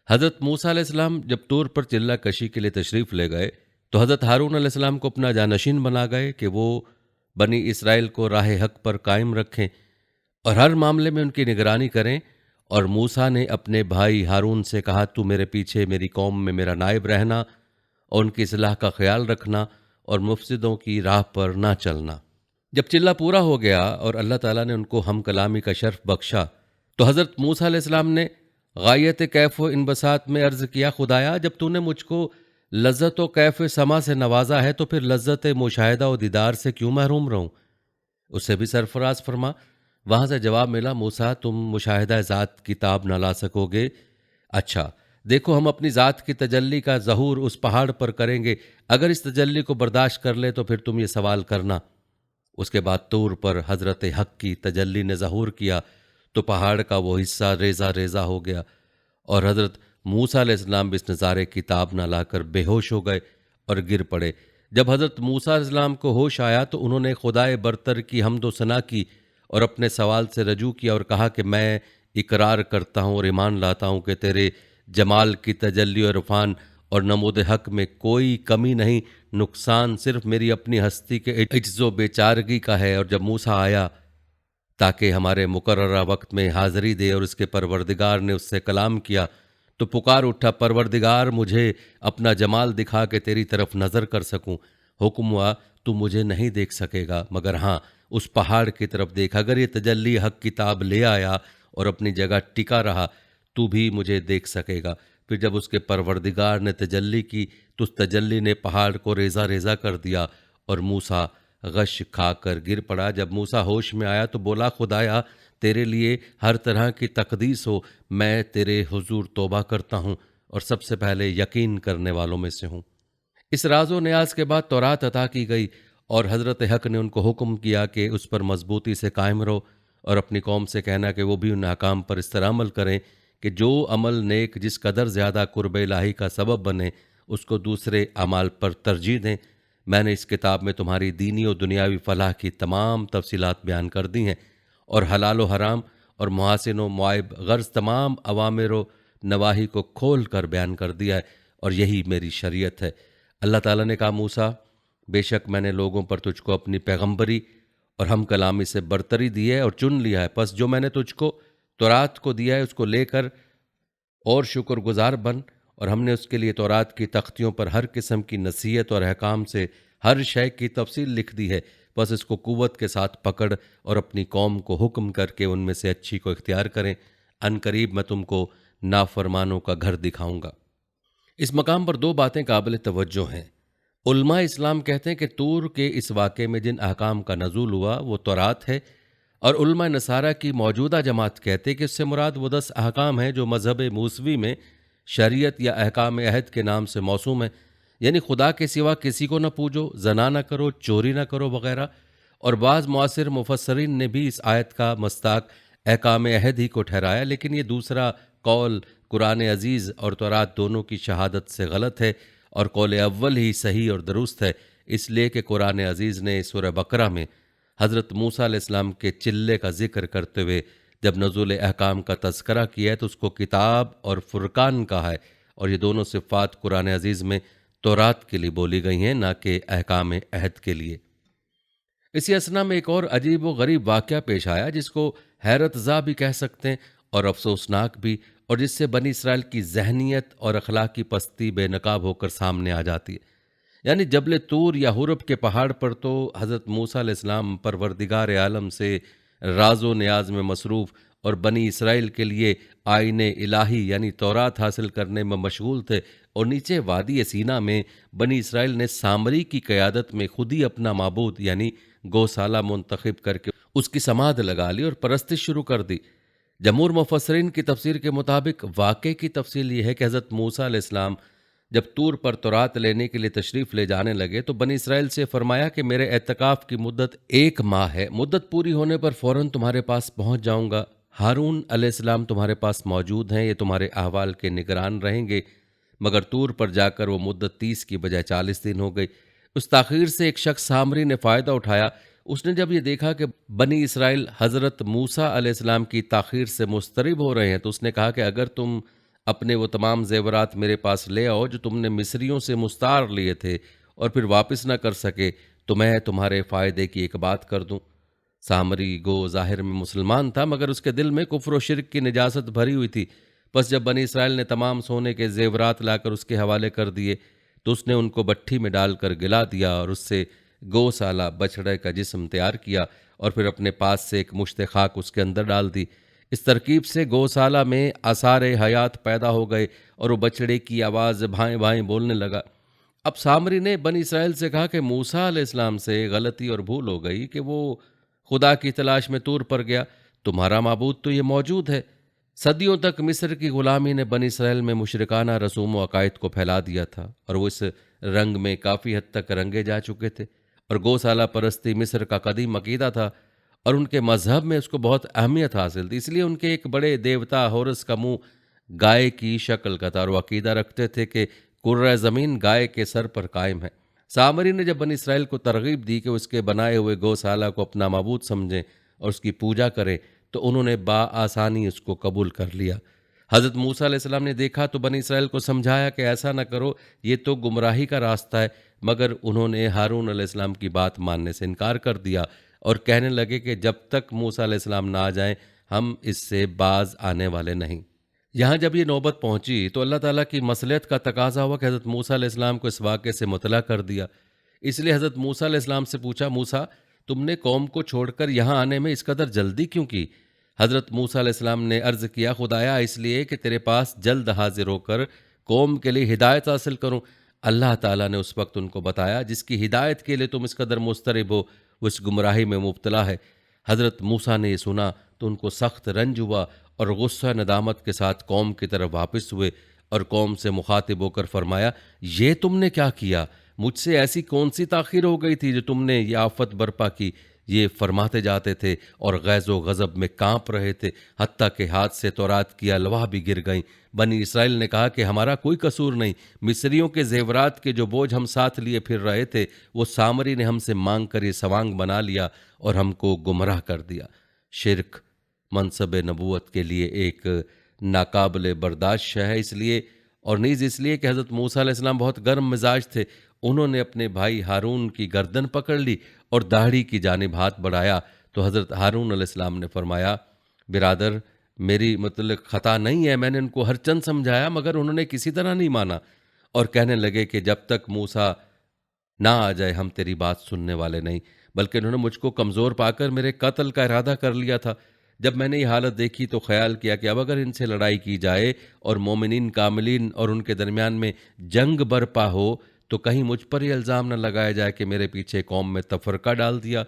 حضرت موسیٰ علیہ السلام جب طور پر چلہ کشی کے لیے تشریف لے گئے تو حضرت ہارون علیہ السلام کو اپنا جانشین بنا گئے کہ وہ بنی اسرائیل کو راہ حق پر قائم رکھیں اور ہر معاملے میں ان کی نگرانی کریں۔ اور موسیٰ نے اپنے بھائی ہارون سے کہا، تو میرے پیچھے میری قوم میں میرا نائب رہنا اور ان کی اصلاح کا خیال رکھنا اور مفسدوں کی راہ پر نہ چلنا۔ جب چلہ پورا ہو گیا اور اللہ تعالیٰ نے ان کو ہم کلامی کا شرف بخشا تو حضرت موسیٰ علیہ السلام نے غایت کیف و انبساط میں عرض کیا، خدایا جب تو نے مجھ کو لذت و کیف سما سے نوازا ہے تو پھر لذت مشاہدہ و دیدار سے کیوں محروم رہوں؟ اسے بھی سرفراز فرما۔ وہاں سے جواب ملا، موسیٰ تم مشاہدہ ذات کی تاب نہ لا سکو گے۔ اچھا دیکھو، ہم اپنی ذات کی تجلی کا ظہور اس پہاڑ پر کریں گے، اگر اس تجلی کو برداشت کر لے تو پھر تم یہ سوال کرنا۔ اس کے بعد طور پر حضرت حق کی تجلی نے ظہور کیا تو پہاڑ کا وہ حصہ ریزہ ریزہ ہو گیا، اور حضرت موسیٰ علیہ السلام بھی اس نظارے کی تاب نہ لا کر بے ہوش ہو گئے اور گر پڑے۔ جب حضرت موسیٰ علیہ السلام کو ہوش آیا تو انہوں نے خدائے برتر کی حمد و ثنا کی اور اپنے سوال سے رجوع کیا اور کہا کہ میں اقرار کرتا ہوں اور ایمان لاتا ہوں کہ تیرے جمال کی تجلی اور عرفان اور نمود حق میں کوئی کمی نہیں، نقصان صرف میری اپنی ہستی کے عجز و بیچارگی کا ہے۔ اور جب موسیٰ آیا تاکہ ہمارے مقررہ وقت میں حاضری دے اور اس کے پروردگار نے اس سے کلام کیا تو پکار اٹھا، پروردگار مجھے اپنا جمال دکھا کہ تیری طرف نظر کر سکوں۔ حکم ہوا، تو مجھے نہیں دیکھ سکے گا، مگر ہاں اس پہاڑ کی طرف دیکھ، اگر یہ تجلی حق کتاب لے آیا اور اپنی جگہ ٹکا رہا تو بھی مجھے دیکھ سکے گا۔ پھر جب اس کے پروردگار نے تجلی کی تو اس تجلی نے پہاڑ کو ریزہ ریزہ کر دیا اور موسیٰ غش کھا کر گر پڑا۔ جب موسیٰ ہوش میں آیا تو بولا، خدایا تیرے لیے ہر طرح کی تقدیس ہو، میں تیرے حضور توبہ کرتا ہوں اور سب سے پہلے یقین کرنے والوں میں سے ہوں۔ اس راز و نیاز کے بعد تورات عطا کی گئی اور حضرت حق نے ان کو حکم کیا کہ اس پر مضبوطی سے قائم رہو اور اپنی قوم سے کہنا کہ وہ بھی ان احکام پر اس طرح عمل کریں کہ جو عمل نیک جس قدر زیادہ قرب الہی کا سبب بنے اس کو دوسرے اعمال پر ترجیح دیں۔ میں نے اس کتاب میں تمہاری دینی و دنیاوی فلاح کی تمام تفصیلات بیان کر دی ہیں اور حلال و حرام اور محاسن و معائب غرض تمام اوامر و نواہی کو کھول کر بیان کر دیا ہے، اور یہی میری شریعت ہے۔ اللہ تعالیٰ نے کہا، موسیٰ بے شک میں نے لوگوں پر تجھ کو اپنی پیغمبری اور ہم کلامی سے برتری دی ہے اور چن لیا ہے، پس جو میں نے تجھ کو تورات کو دیا ہے اس کو لے کر اور شکر گزار بن، اور ہم نے اس کے لیے تورات کی تختیوں پر ہر قسم کی نصیحت اور احکام سے ہر شے کی تفصیل لکھ دی ہے۔ بس اس کو قوت کے ساتھ پکڑ اور اپنی قوم کو حکم کر کے ان میں سے اچھی کو اختیار کریں، ان قریب میں تم کو نافرمانوں کا گھر دکھاؤں گا۔ اس مقام پر دو باتیں قابل توجہ ہیں۔ علماء اسلام کہتے ہیں کہ طور کے اس واقعے میں جن احکام کا نزول ہوا وہ تورات ہے، اور علماء نصارہ کی موجودہ جماعت کہتے کہ اس سے مراد وہ 10 احکام ہیں جو مذہب موسوی میں شریعت یا احکام عہد کے نام سے موسوم ہیں، یعنی خدا کے سوا کسی کو نہ پوجو، زنا نہ کرو، چوری نہ کرو وغیرہ۔ اور بعض معاصر مفسرین نے بھی اس آیت کا مصداق احکام عہد ہی کو ٹھہرایا، لیکن یہ دوسرا قول قرآن عزیز اور تورات دونوں کی شہادت سے غلط ہے، اور قول اول ہی صحیح اور درست ہے، اس لیے کہ قرآن عزیز نے سورہ بقرہ میں حضرت موسیٰ علیہ السلام کے چلے کا ذکر کرتے ہوئے جب نزول احکام کا تذکرہ کیا ہے تو اس کو کتاب اور فرقان کہا ہے، اور یہ دونوں صفات قرآن عزیز میں تورات کے لیے بولی گئی ہیں، نہ کہ احکام عہد کے لیے۔ اسی اثنا میں ایک اور عجیب و غریب واقعہ پیش آیا جس کو حیرت زا بھی کہہ سکتے ہیں اور افسوسناک بھی، اور جس سے بنی اسرائیل کی ذہنیت اور اخلاقی پستی بے نقاب ہو کر سامنے آ جاتی ہے۔ یعنی جبل طور یا حرب کے پہاڑ پر تو حضرت موسیٰ علیہ السلام پروردگار عالم سے راز و نیاز میں مصروف اور بنی اسرائیل کے لیے آئین الہی یعنی تورات حاصل کرنے میں مشغول تھے، اور نیچے وادی سینا میں بنی اسرائیل نے سامری کی قیادت میں خود ہی اپنا معبود یعنی گوسالہ منتخب کر کے اس کی سماعت لگا لی اور پرستش شروع کر دی۔ جمہور مفسرین کی تفسیر کے مطابق واقعے کی تفصیل یہ ہے کہ حضرت موسیٰ علیہ السلام جب طور پر تورات لینے کے لیے تشریف لے جانے لگے تو بنی اسرائیل سے فرمایا کہ میرے اعتکاف کی مدت 1 ماہ ہے، مدت پوری ہونے پر فوراً تمہارے پاس پہنچ جاؤں گا۔ ہارون علیہ السلام تمہارے پاس موجود ہیں، یہ تمہارے احوال کے نگران رہیں گے۔ مگر طور پر جا کر وہ مدت 30 کی بجائے 40 دن ہو گئی۔ اس تاخیر سے ایک شخص سامری نے فائدہ اٹھایا۔ اس نے جب یہ دیکھا کہ بنی اسرائیل حضرت موسیٰ علیہ السلام کی تاخیر سے مضطرب ہو رہے ہیں تو اس نے کہا کہ اگر تم اپنے وہ تمام زیورات میرے پاس لے آؤ جو تم نے مصریوں سے مستعار لیے تھے اور پھر واپس نہ کر سکے تو میں تمہارے فائدے کی ایک بات کر دوں۔ سامری گو ظاہر میں مسلمان تھا مگر اس کے دل میں کفر و شرک کی نجاست بھری ہوئی تھی۔ بس جب بنی اسرائیل نے تمام سونے کے زیورات لا کر اس کے حوالے کر دیے تو اس نے ان کو بٹھی میں ڈال کر گلا دیا اور اس سے گوسالہ بچڑے کا جسم تیار کیا اور پھر اپنے پاس سے ایک مشت خاک اس کے اندر ڈال دی۔ اس ترکیب سے گوسالہ میں آثار حیات پیدا ہو گئے اور وہ بچڑے کی آواز بھائیں بھائیں بولنے لگا۔ اب سامری نے بنی اسرائیل سے کہا کہ موسیٰ علیہ السلام سے غلطی اور بھول ہو گئی کہ وہ خدا کی تلاش میں طور پر گیا، تمہارا معبود تو یہ موجود ہے۔ صدیوں تک مصر کی غلامی نے بنی اسرائیل میں مشرکانہ رسوم و عقائد کو پھیلا دیا تھا اور وہ اس رنگ میں کافی حد تک رنگے جا چکے تھے، اور گوسالہ پرستی مصر کا قدیم عقیدہ تھا اور ان کے مذہب میں اس کو بہت اہمیت حاصل تھی۔ اس لیے ان کے ایک بڑے دیوتا ہورس کا منہ گائے کی شکل کا تھا اور وہ عقیدہ رکھتے تھے کہ کرۂ زمین گائے کے سر پر قائم ہے۔ سامری نے جب بنی اسرائیل کو ترغیب دی کہ اس کے بنائے ہوئے گوسالہ کو اپنا معبود سمجھیں اور اس کی پوجا کریں تو انہوں نے بآسانی اس کو قبول کر لیا۔ حضرت موسیٰ علیہ السلام نے دیکھا تو بنی اسرائیل کو سمجھایا کہ ایسا نہ کرو، یہ تو گمراہی کا راستہ ہے، مگر انہوں نے ہارون علیہ السلام کی بات ماننے سے انکار کر دیا اور کہنے لگے کہ جب تک موسیٰ علیہ السلام نہ آ جائیں ہم اس سے باز آنے والے نہیں۔ یہاں جب یہ نوبت پہنچی تو اللہ تعالیٰ کی مصلحت کا تقاضا ہوا کہ حضرت موسیٰ علیہ السلام کو اس واقعے سے مطلع کر دیا۔ اس لیے حضرت موسیٰ علیہ السلام سے پوچھا، موسیٰ تم نے قوم کو چھوڑ کر یہاں آنے میں اس قدر جلدی کیوں کی؟ حضرت موسیٰ علیہ السلام نے عرض کیا، خدایا اس لیے کہ تیرے پاس جلد حاضر ہو کر قوم کے لیے ہدایت حاصل کروں۔ اللہ تعالیٰ نے اس وقت ان کو بتایا جس کی ہدایت کے لیے تم اس قدر مضطرب ہو وہ اس گمراہی میں مبتلا ہے۔ حضرت موسیٰ نے یہ سنا تو ان کو سخت رنج ہوا اور غصہ ندامت کے ساتھ قوم کی طرف واپس ہوئے اور قوم سے مخاطب ہو کر فرمایا، یہ تم نے کیا کیا؟ مجھ سے ایسی کون سی تاخیر ہو گئی تھی جو تم نے یہ آفت برپا کی؟ یہ فرماتے جاتے تھے اور غیظ و غضب میں کانپ رہے تھے، حتیٰ کہ ہاتھ سے تورات کی الواح بھی گر گئیں۔ بنی اسرائیل نے کہا کہ ہمارا کوئی قصور نہیں، مصریوں کے زیورات کے جو بوجھ ہم ساتھ لیے پھر رہے تھے وہ سامری نے ہم سے مانگ کر یہ سوانگ بنا لیا اور ہم کو گمراہ کر دیا۔ شرک منصب نبوت کے لیے ایک ناقابل برداشت شے ہے، اس لیے اور نیز اس لیے کہ حضرت موسیٰ علیہ السلام بہت گرم مزاج تھے۔ انہوں نے اپنے بھائی ہارون کی گردن پکڑ لی اور داڑھی کی جانب ہاتھ بڑھایا تو حضرت ہارون علیہ السلام نے فرمایا، برادر میری متعلق خطا نہیں ہے، میں نے ان کو ہر چند سمجھایا مگر انہوں نے کسی طرح نہیں مانا، اور کہنے لگے کہ جب تک موسیٰ نہ آ جائے ہم تیری بات سننے والے نہیں۔ بلکہ انہوں نے مجھ کو کمزور پا کر میرے قتل کا ارادہ کر لیا تھا۔ جب میں نے یہ حالت دیکھی تو خیال کیا کہ اب اگر ان سے لڑائی کی جائے اور مومنین کاملین اور ان کے درمیان میں جنگ برپا ہو تو کہیں مجھ پر یہ الزام نہ لگایا جائے کہ میرے پیچھے قوم میں تفرقہ ڈال دیا،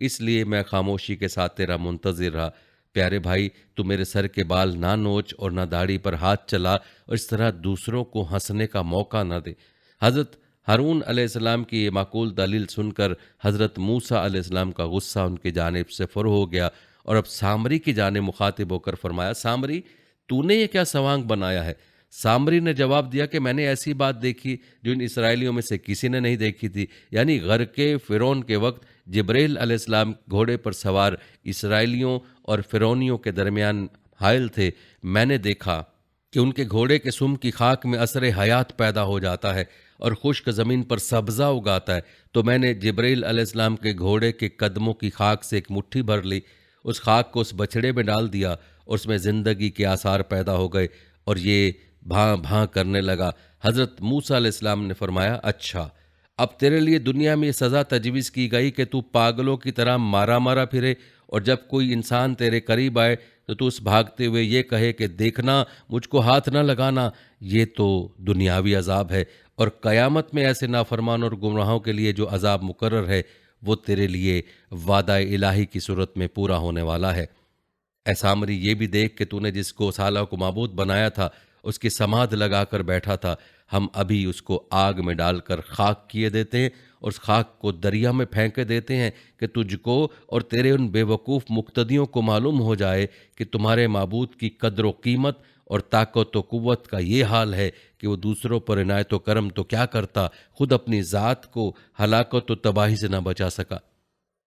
اس لیے میں خاموشی کے ساتھ تیرا منتظر رہا۔ پیارے بھائی، تو میرے سر کے بال نہ نوچ اور نہ داڑھی پر ہاتھ چلا اور اس طرح دوسروں کو ہنسنے کا موقع نہ دے۔ حضرت ہارون علیہ السلام کی یہ معقول دلیل سن کر حضرت موسیٰ علیہ السلام کا غصہ ان کی جانب سے فر ہو گیا، اور اب سامری کی جانب مخاطب ہو کر فرمایا، سامری، تو نے یہ کیا سوانگ بنایا ہے؟ سامری نے جواب دیا کہ میں نے ایسی بات دیکھی جو ان اسرائیلیوں میں سے کسی نے نہیں دیکھی تھی، یعنی غرق فرعون کے وقت جبریل علیہ السلام گھوڑے پر سوار اسرائیلیوں اور فرعونیوں کے درمیان حائل تھے۔ میں نے دیکھا کہ ان کے گھوڑے کے سم کی خاک میں اثر حیات پیدا ہو جاتا ہے اور خشک زمین پر سبزہ اگاتا ہے، تو میں نے جبریل علیہ السلام کے گھوڑے کے قدموں کی خاک سے ایک مٹھی بھر لی، اس خاک کو اس بچڑے میں ڈال دیا اور اس میں زندگی کے آثار پیدا ہو گئے اور یہ بھاں بھاں کرنے لگا۔ حضرت موسیٰ علیہ السلام نے فرمایا، اچھا، اب تیرے لیے دنیا میں یہ سزا تجویز کی گئی کہ تو پاگلوں کی طرح مارا مارا پھرے، اور جب کوئی انسان تیرے قریب آئے تو اس بھاگتے ہوئے یہ کہے کہ دیکھنا، مجھ کو ہاتھ نہ لگانا۔ یہ تو دنیاوی عذاب ہے، اور قیامت میں ایسے نافرمان اور گمراہوں کے لیے جو عذاب مقرر ہے وہ تیرے لیے وعدہ الہی کی صورت میں پورا ہونے والا ہے۔ اے سامری، یہ بھی دیکھ کہ تو نے جس کو صالح کو معبود بنایا تھا اس کی سمادھ لگا کر بیٹھا تھا، ہم ابھی اس کو آگ میں ڈال کر خاک کیے دیتے ہیں اور اس خاک کو دریا میں پھینکے دیتے ہیں کہ تجھ کو اور تیرے ان بے وقوف مقتدیوں کو معلوم ہو جائے کہ تمہارے معبود کی قدر و قیمت اور طاقت و قوت کا یہ حال ہے کہ وہ دوسروں پر عنایت و کرم تو کیا کرتا، خود اپنی ذات کو ہلاکت و تباہی سے نہ بچا سکا۔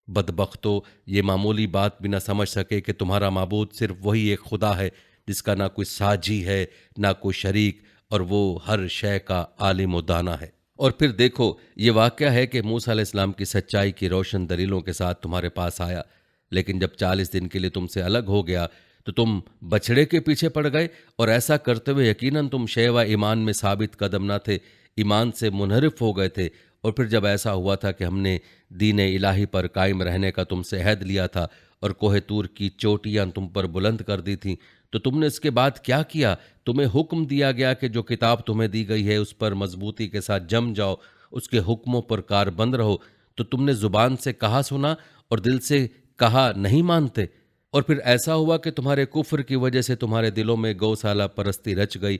بدبختو، یہ معمولی بات بھی نہ سمجھ سکے کہ تمہارا معبود صرف وہی ایک خدا ہے جس کا نہ کوئی ساجی ہے نہ کوئی شریک، اور وہ ہر شے کا عالم و دانا ہے۔ اور پھر دیکھو، یہ واقعہ ہے کہ موسیٰ علیہ السلام کی سچائی کی روشن دلیلوں کے ساتھ تمہارے پاس آیا، لیکن جب 40 دن کے لیے تم سے الگ ہو گیا تو تم بچھڑے کے پیچھے پڑ گئے، اور ایسا کرتے ہوئے یقیناً تم شے و ایمان میں ثابت قدم نہ تھے، ایمان سے منحرف ہو گئے تھے۔ اور پھر جب ایسا ہوا تھا کہ ہم نے دین الہی پر قائم رہنے کا تم سے عہد لیا تھا اور کوہ طور کی چوٹیاں تم پر بلند کر دی تھیں، تو تم نے اس کے بعد کیا کیا؟ تمہیں حکم دیا گیا کہ جو کتاب تمہیں دی گئی ہے اس پر مضبوطی کے ساتھ جم جاؤ، اس کے حکموں پر کار بند رہو، تو تم نے زبان سے کہا سنا اور دل سے کہا نہیں مانتے۔ اور پھر ایسا ہوا کہ تمہارے کفر کی وجہ سے تمہارے دلوں میں گوسالہ پرستی رچ گئی۔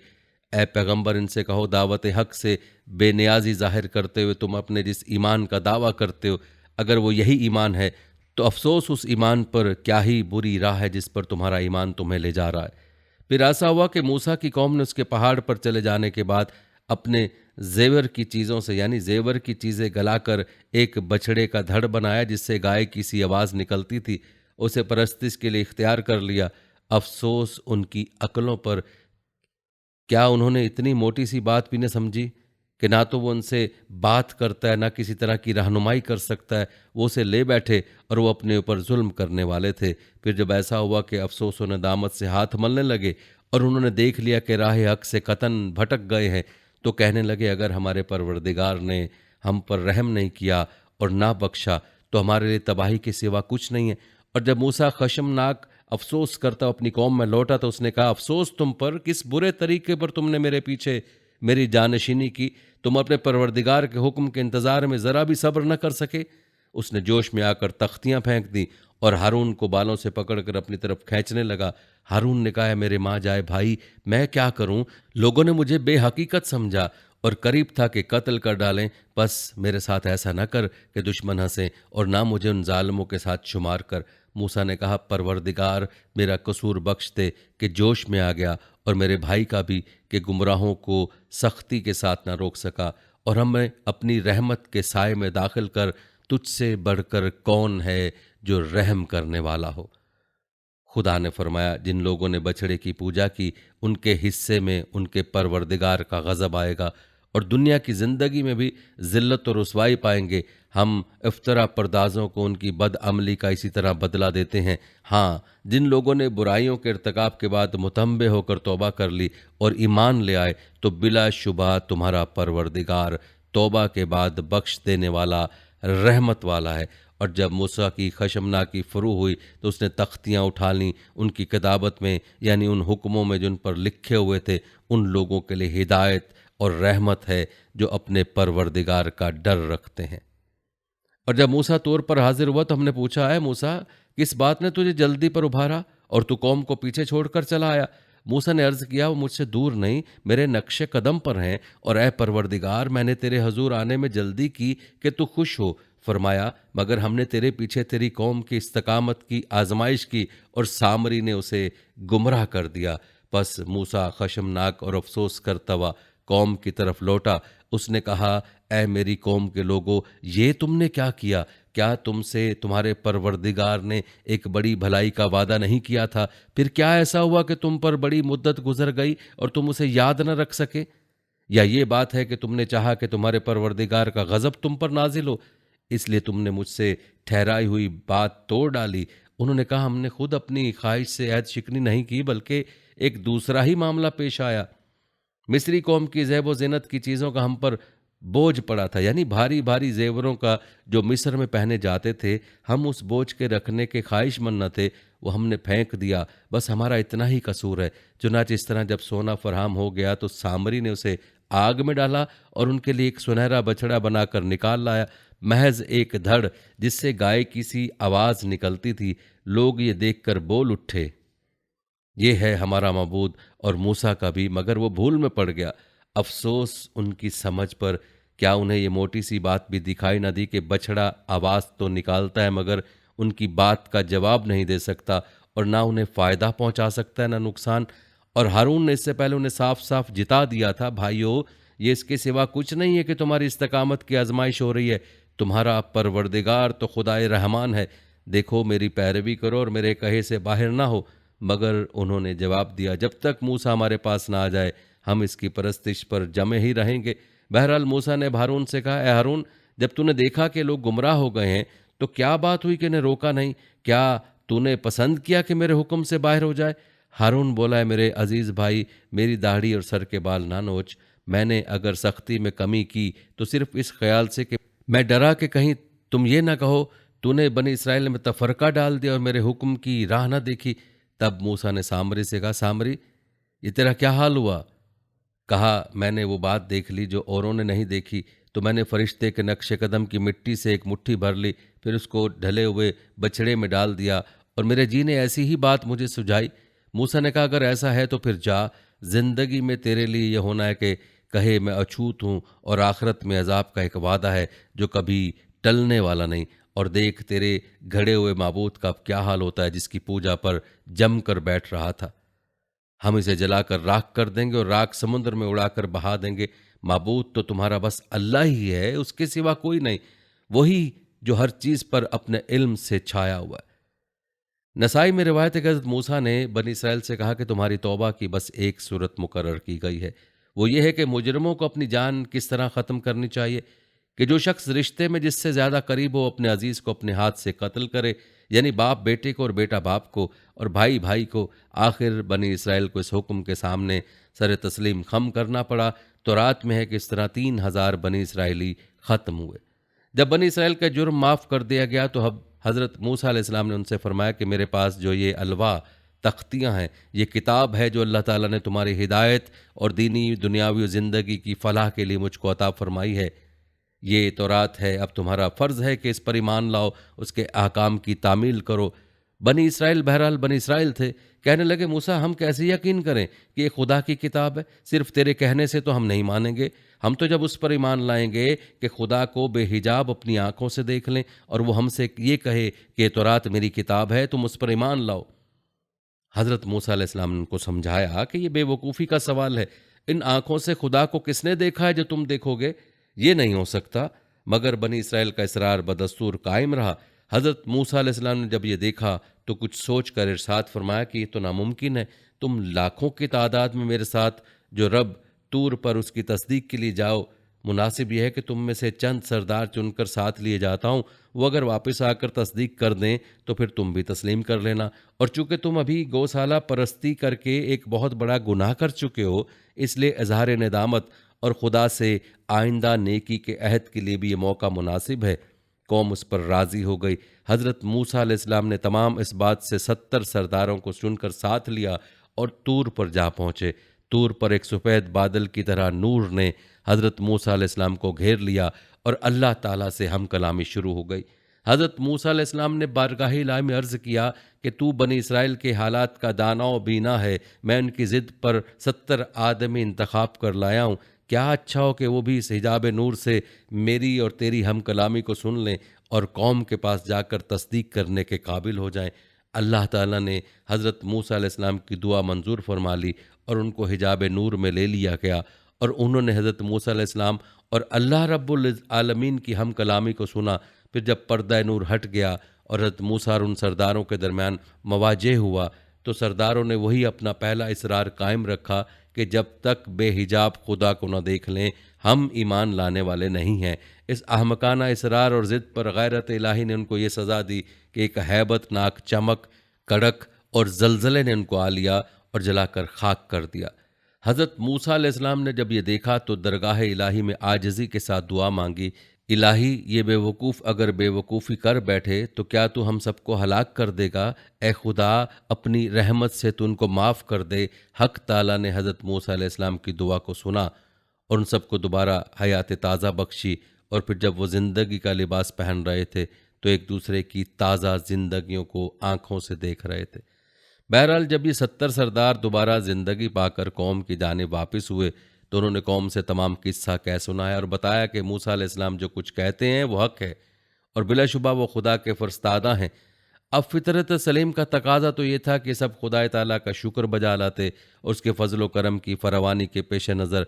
اے پیغمبر، ان سے کہو دعوت حق سے بے نیازی ظاہر کرتے ہوئے تم اپنے جس ایمان کا دعویٰ کرتے ہو، اگر وہ یہی ایمان ہے تو افسوس اس ایمان پر، کیا ہی بری راہ ہے جس پر تمہارا ایمان تمہیں لے جا رہا ہے۔ پھر ایسا ہوا کہ موسیٰ کی قوم نے اس کے پہاڑ پر چلے جانے کے بعد اپنے زیور کی چیزوں سے، یعنی زیور کی چیزیں گلا کر ایک بچھڑے کا دھڑ بنایا جس سے گائے کی سی آواز نکلتی تھی، اسے پرستش کے لیے اختیار کر لیا۔ افسوس ان کی عقلوں پر، کیا انہوں نے اتنی موٹی سی بات بھی نہ سمجھی کہ نہ تو وہ ان سے بات کرتا ہے نہ کسی طرح کی رہنمائی کر سکتا ہے، وہ اسے لے بیٹھے اور وہ اپنے اوپر ظلم کرنے والے تھے۔ پھر جب ایسا ہوا کہ افسوس و ندامت سے ہاتھ ملنے لگے اور انہوں نے دیکھ لیا کہ راہ حق سے قطعاً بھٹک گئے ہیں، تو کہنے لگے اگر ہمارے پروردگار نے ہم پر رحم نہیں کیا اور نہ بخشا تو ہمارے لیے تباہی کے سوا کچھ نہیں ہے۔ اور جب موسیٰ خشمناک افسوس کرتا اپنی قوم میں لوٹا تو اس نے کہا، افسوس تم پر، کس برے طریقے پر تم نے میرے پیچھے میری جانشینی کی، تم اپنے پروردگار کے حکم کے انتظار میں ذرا بھی صبر نہ کر سکے۔ اس نے جوش میں آ کر تختیاں پھینک دیں اور ہارون کو بالوں سے پکڑ کر اپنی طرف کھینچنے لگا۔ ہارون نے کہا، میرے ماں جائے بھائی، میں کیا کروں؟ لوگوں نے مجھے بے حقیقت سمجھا اور قریب تھا کہ قتل کر ڈالیں، بس میرے ساتھ ایسا نہ کر کہ دشمن ہنسیں اور نہ مجھے ان ظالموں کے ساتھ شمار کر۔ موسیٰ نے کہا، پروردگار میرا قصور بخش دے کہ جوش میں آ گیا، اور میرے بھائی کا بھی کہ گمراہوں کو سختی کے ساتھ نہ روک سکا، اور ہمیں اپنی رحمت کے سائے میں داخل کر، تجھ سے بڑھ کر کون ہے جو رحم کرنے والا ہو۔ خدا نے فرمایا، جن لوگوں نے بچھڑے کی پوجا کی ان کے حصے میں ان کے پروردگار کا غضب آئے گا، اور دنیا کی زندگی میں بھی ذلت و رسوائی پائیں گے۔ ہم افطرا پردازوں کو ان کی بد عملی کا اسی طرح بدلہ دیتے ہیں۔ ہاں، جن لوگوں نے برائیوں کے ارتکاب کے بعد متنبہ ہو کر توبہ کر لی اور ایمان لے آئے تو بلا شبہ تمہارا پروردگار توبہ کے بعد بخش دینے والا، رحمت والا ہے، اور جب موسیٰ کی خشمناکی فرو ہوئی تو اس نے تختیاں اٹھا لیں، ان کی کتابت میں یعنی ان حکموں میں جن پر لکھے ہوئے تھے ان لوگوں کے لیے ہدایت اور رحمت ہے جو اپنے پروردگار کا ڈر رکھتے ہیں۔ اور جب موسیٰ طور پر حاضر ہوا تو ہم نے پوچھا، اے موسیٰ، کس بات نے تجھے جلدی پر ابھارا اور تو قوم کو پیچھے چھوڑ کر چلا آیا؟ موسیٰ نے عرض کیا، وہ مجھ سے دور نہیں، میرے نقش قدم پر ہیں، اور اے پروردگار، میں نے تیرے حضور آنے میں جلدی کی کہ تو خوش ہو۔ فرمایا، مگر ہم نے تیرے پیچھے تیری قوم کی استقامت کی آزمائش کی اور سامری نے اسے گمراہ کر دیا۔ پس موسیٰ خشمناک اور افسوس کرتا ہوا قوم کی طرف لوٹا۔ اس نے کہا، اے میری قوم کے لوگو، یہ تم نے کیا کیا؟ کیا تم سے تمہارے پروردگار نے ایک بڑی بھلائی کا وعدہ نہیں کیا تھا؟ پھر کیا ایسا ہوا کہ تم پر بڑی مدت گزر گئی اور تم اسے یاد نہ رکھ سکے؟ یا یہ بات ہے کہ تم نے چاہا کہ تمہارے پروردگار کا غضب تم پر نازل ہو، اس لیے تم نے مجھ سے ٹھہرائی ہوئی بات توڑ ڈالی؟ انہوں نے کہا، ہم نے خود اپنی خواہش سے عہد شکنی نہیں کی، بلکہ ایک دوسرا ہی معاملہ پیش آیا۔ مصری قوم کی زیب و زینت کی چیزوں کا ہم پر بوجھ پڑا تھا، یعنی بھاری بھاری زیوروں کا جو مصر میں پہنے جاتے تھے، ہم اس بوجھ کے رکھنے کے خواہش مند نہ تھے، وہ ہم نے پھینک دیا، بس ہمارا اتنا ہی قصور ہے۔ چنانچہ اس طرح جب سونا فراہم ہو گیا تو سامری نے اسے آگ میں ڈالا اور ان کے لیے ایک سنہرا بچڑا بنا کر نکال لایا، محض ایک دھڑ، جس سے گائے کی سی آواز نکلتی تھی۔ لوگ یہ دیکھ کر بول اٹھے، یہ ہے ہمارا معبود اور موسیٰ کا بھی، مگر وہ بھول میں پڑ گیا۔ افسوس ان کی سمجھ پر، کیا انہیں یہ موٹی سی بات بھی دکھائی نہ دی کہ بچڑا آواز تو نکالتا ہے مگر ان کی بات کا جواب نہیں دے سکتا، اور نہ انہیں فائدہ پہنچا سکتا ہے نہ نقصان۔ اور ہارون نے اس سے پہلے انہیں صاف صاف جتا دیا تھا، بھائیو، یہ اس کے سوا کچھ نہیں ہے کہ تمہاری استقامت کی آزمائش ہو رہی ہے، تمہارا پروردگار تو خدائے رحمان ہے، دیکھو میری پیروی کرو اور میرے کہے سے باہر نہ ہو۔ مگر انہوں نے جواب دیا، جب تک موسیٰ ہمارے پاس نہ آ جائے ہم اس کی پرستش پر جمے ہی رہیں گے۔ بہرحال موسیٰ نے ہارون سے کہا، اے ہارون، جب تو نے دیکھا کہ لوگ گمراہ ہو گئے ہیں تو کیا بات ہوئی کہ انہیں روکا نہیں؟ کیا تو نے پسند کیا کہ میرے حکم سے باہر ہو جائے؟ ہارون بولا، ہے میرے عزیز بھائی، میری داڑھی اور سر کے بال نہ نوچ، میں نے اگر سختی میں کمی کی تو صرف اس خیال سے کہ میں ڈرا کہ کہیں تم یہ نہ کہو تو نے بنی اسرائیل میں تفرقہ ڈال دیا اور میرے حکم کی راہ نہ دیکھی۔ تب موسیٰ نے سامری سے کہا، سامری، یہ تیرا کیا حال ہوا؟ کہا، میں نے وہ بات دیکھ لی جو اوروں نے نہیں دیکھی، تو میں نے فرشتے کے نقش قدم کی مٹی سے ایک مٹھی بھر لی، پھر اس کو ڈھلے ہوئے بچھڑے میں ڈال دیا، اور میرے جی نے ایسی ہی بات مجھے سجھائی۔ موسیٰ نے کہا، اگر ایسا ہے تو پھر جا، زندگی میں تیرے لیے یہ ہونا ہے کہ کہے میں اچھوت ہوں، اور آخرت میں عذاب کا ایک وعدہ ہے جو کبھی ٹلنے والا نہیں۔ اور دیکھ تیرے گھڑے ہوئے معبود کا کیا حال ہوتا ہے جس کی پوجا پر جم کر بیٹھ رہا تھا، ہم اسے جلا کر راکھ کر دیں گے اور راکھ سمندر میں اڑا کر بہا دیں گے۔ معبود تو تمہارا بس اللہ ہی ہے، اس کے سوا کوئی نہیں، وہی جو ہر چیز پر اپنے علم سے چھایا ہوا ہے۔ نسائی میں روایت ہے کہ حضرت موسیٰ نے بنی اسرائیل سے کہا کہ تمہاری توبہ کی بس ایک صورت مقرر کی گئی ہے، وہ یہ ہے کہ مجرموں کو اپنی جان کس طرح ختم کرنی چاہیے کہ جو شخص رشتے میں جس سے زیادہ قریب ہو اپنے عزیز کو اپنے ہاتھ سے قتل کرے، یعنی باپ بیٹے کو اور بیٹا باپ کو اور بھائی بھائی کو۔ آخر بنی اسرائیل کو اس حکم کے سامنے سر تسلیم خم کرنا پڑا۔ تورات میں ہے کہ اس طرح 3,000 بنی اسرائیلی ختم ہوئے۔ جب بنی اسرائیل کا جرم معاف کر دیا گیا تو حضرت موسیٰ علیہ السلام نے ان سے فرمایا کہ میرے پاس جو یہ الواح تختیاں ہیں، یہ کتاب ہے جو اللہ تعالیٰ نے تمہاری ہدایت اور دینی دنیاوی زندگی کی فلاح کے لیے مجھ کو عطا فرمائی ہے، یہ تورات ہے، اب تمہارا فرض ہے کہ اس پر ایمان لاؤ، اس کے احکام کی تعمیل کرو۔ بنی اسرائیل بہرحال بنی اسرائیل تھے، کہنے لگے، موسیٰ ہم کیسے یقین کریں کہ یہ خدا کی کتاب ہے؟ صرف تیرے کہنے سے تو ہم نہیں مانیں گے، ہم تو جب اس پر ایمان لائیں گے کہ خدا کو بے حجاب اپنی آنکھوں سے دیکھ لیں اور وہ ہم سے یہ کہے کہ یہ تورات میری کتاب ہے، تم اس پر ایمان لاؤ۔ حضرت موسیٰ علیہ السلام نے ان کو سمجھایا کہ یہ بے وقوفی کا سوال ہے، ان آنکھوں سے خدا کو کس نے دیکھا ہے جو تم دیکھو گے؟ یہ نہیں ہو سکتا۔ مگر بنی اسرائیل کا اصرار بدستور قائم رہا۔ حضرت موسیٰ علیہ السلام نے جب یہ دیکھا تو کچھ سوچ کر ارشاد فرمایا کہ یہ تو ناممکن ہے، تم لاکھوں کی تعداد میں میرے ساتھ جو رب طور پر اس کی تصدیق کے لیے جاؤ، مناسب یہ ہے کہ تم میں سے چند سردار چن کر ساتھ لیے جاتا ہوں، وہ اگر واپس آ کر تصدیق کر دیں تو پھر تم بھی تسلیم کر لینا، اور چونکہ تم ابھی گوسالہ پرستی کر کے ایک بہت بڑا گناہ کر چکے ہو، اس لیے اظہار ندامت اور خدا سے آئندہ نیکی کے عہد کے لیے بھی یہ موقع مناسب ہے۔ قوم اس پر راضی ہو گئی۔ حضرت موسیٰ علیہ السلام نے تمام اس بات سے 70 سرداروں کو چن کر ساتھ لیا اور طور پر جا پہنچے۔ طور پر ایک سفید بادل کی طرح نور نے حضرت موسیٰ علیہ السلام کو گھیر لیا اور اللہ تعالیٰ سے ہم کلامی شروع ہو گئی۔ حضرت موسیٰ علیہ السلام نے بارگاہ الہی میں عرض کیا کہ تو بنی اسرائیل کے حالات کا دانا و بینا ہے، میں ان کی ضد پر 70 آدمی انتخاب کر لایا ہوں، کیا اچھا ہو کہ وہ بھی اس حجاب نور سے میری اور تیری ہم کلامی کو سن لیں اور قوم کے پاس جا کر تصدیق کرنے کے قابل ہو جائیں۔ اللہ تعالیٰ نے حضرت موسیٰ علیہ السلام کی دعا منظور فرما لی اور ان کو حجاب نور میں لے لیا گیا، اور انہوں نے حضرت موسیٰ علیہ السلام اور اللہ رب العالمین کی ہم کلامی کو سنا۔ پھر جب پردہ نور ہٹ گیا اور حضرت موسیٰ اور ان سرداروں کے درمیان مواجہ ہوا تو سرداروں نے وہی اپنا پہلا اصرار قائم رکھا کہ جب تک بے حجاب خدا کو نہ دیکھ لیں ہم ایمان لانے والے نہیں ہیں۔ اس احمقانہ اصرار اور ضد پر غیرت الہی نے ان کو یہ سزا دی کہ ایک ہیبت ناک چمک، کڑک اور زلزلے نے ان کو آ لیا اور جلا کر خاک کر دیا۔ حضرت موسیٰ علیہ السلام نے جب یہ دیکھا تو درگاہ الہی میں عاجزی کے ساتھ دعا مانگی، الہی یہ بے وقوف اگر بے وقوفی کر بیٹھے تو کیا تو ہم سب کو ہلاک کر دے گا؟ اے خدا اپنی رحمت سے تو ان کو معاف کر دے۔ حق تعالیٰ نے حضرت موسیٰ علیہ السلام کی دعا کو سنا اور ان سب کو دوبارہ حیات تازہ بخشی، اور پھر جب وہ زندگی کا لباس پہن رہے تھے تو ایک دوسرے کی تازہ زندگیوں کو آنکھوں سے دیکھ رہے تھے۔ بہرحال جب یہ 70 سردار دوبارہ زندگی پا کر قوم کی جانب واپس ہوئے تو انہوں نے قوم سے تمام قصہ کہہ سنایا اور بتایا کہ موسیٰ علیہ السلام جو کچھ کہتے ہیں وہ حق ہے اور بلا شبہ وہ خدا کے فرستادہ ہیں۔ اب فطرت سلیم کا تقاضا تو یہ تھا کہ سب خدا تعالیٰ کا شکر بجا لاتے اور اس کے فضل و کرم کی فراوانی کے پیش نظر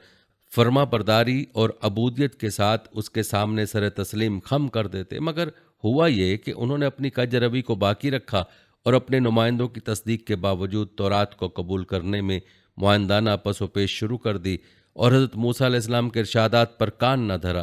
فرما برداری اور عبودیت کے ساتھ اس کے سامنے سر تسلیم خم کر دیتے، مگر ہوا یہ کہ انہوں نے اپنی کج روی کو باقی رکھا اور اپنے نمائندوں کی تصدیق کے باوجود تورات کو قبول کرنے میں معاندانہ پس و پیش شروع کر دی اور حضرت موسیٰ علیہ السلام کے ارشادات پر کان نہ دھرا۔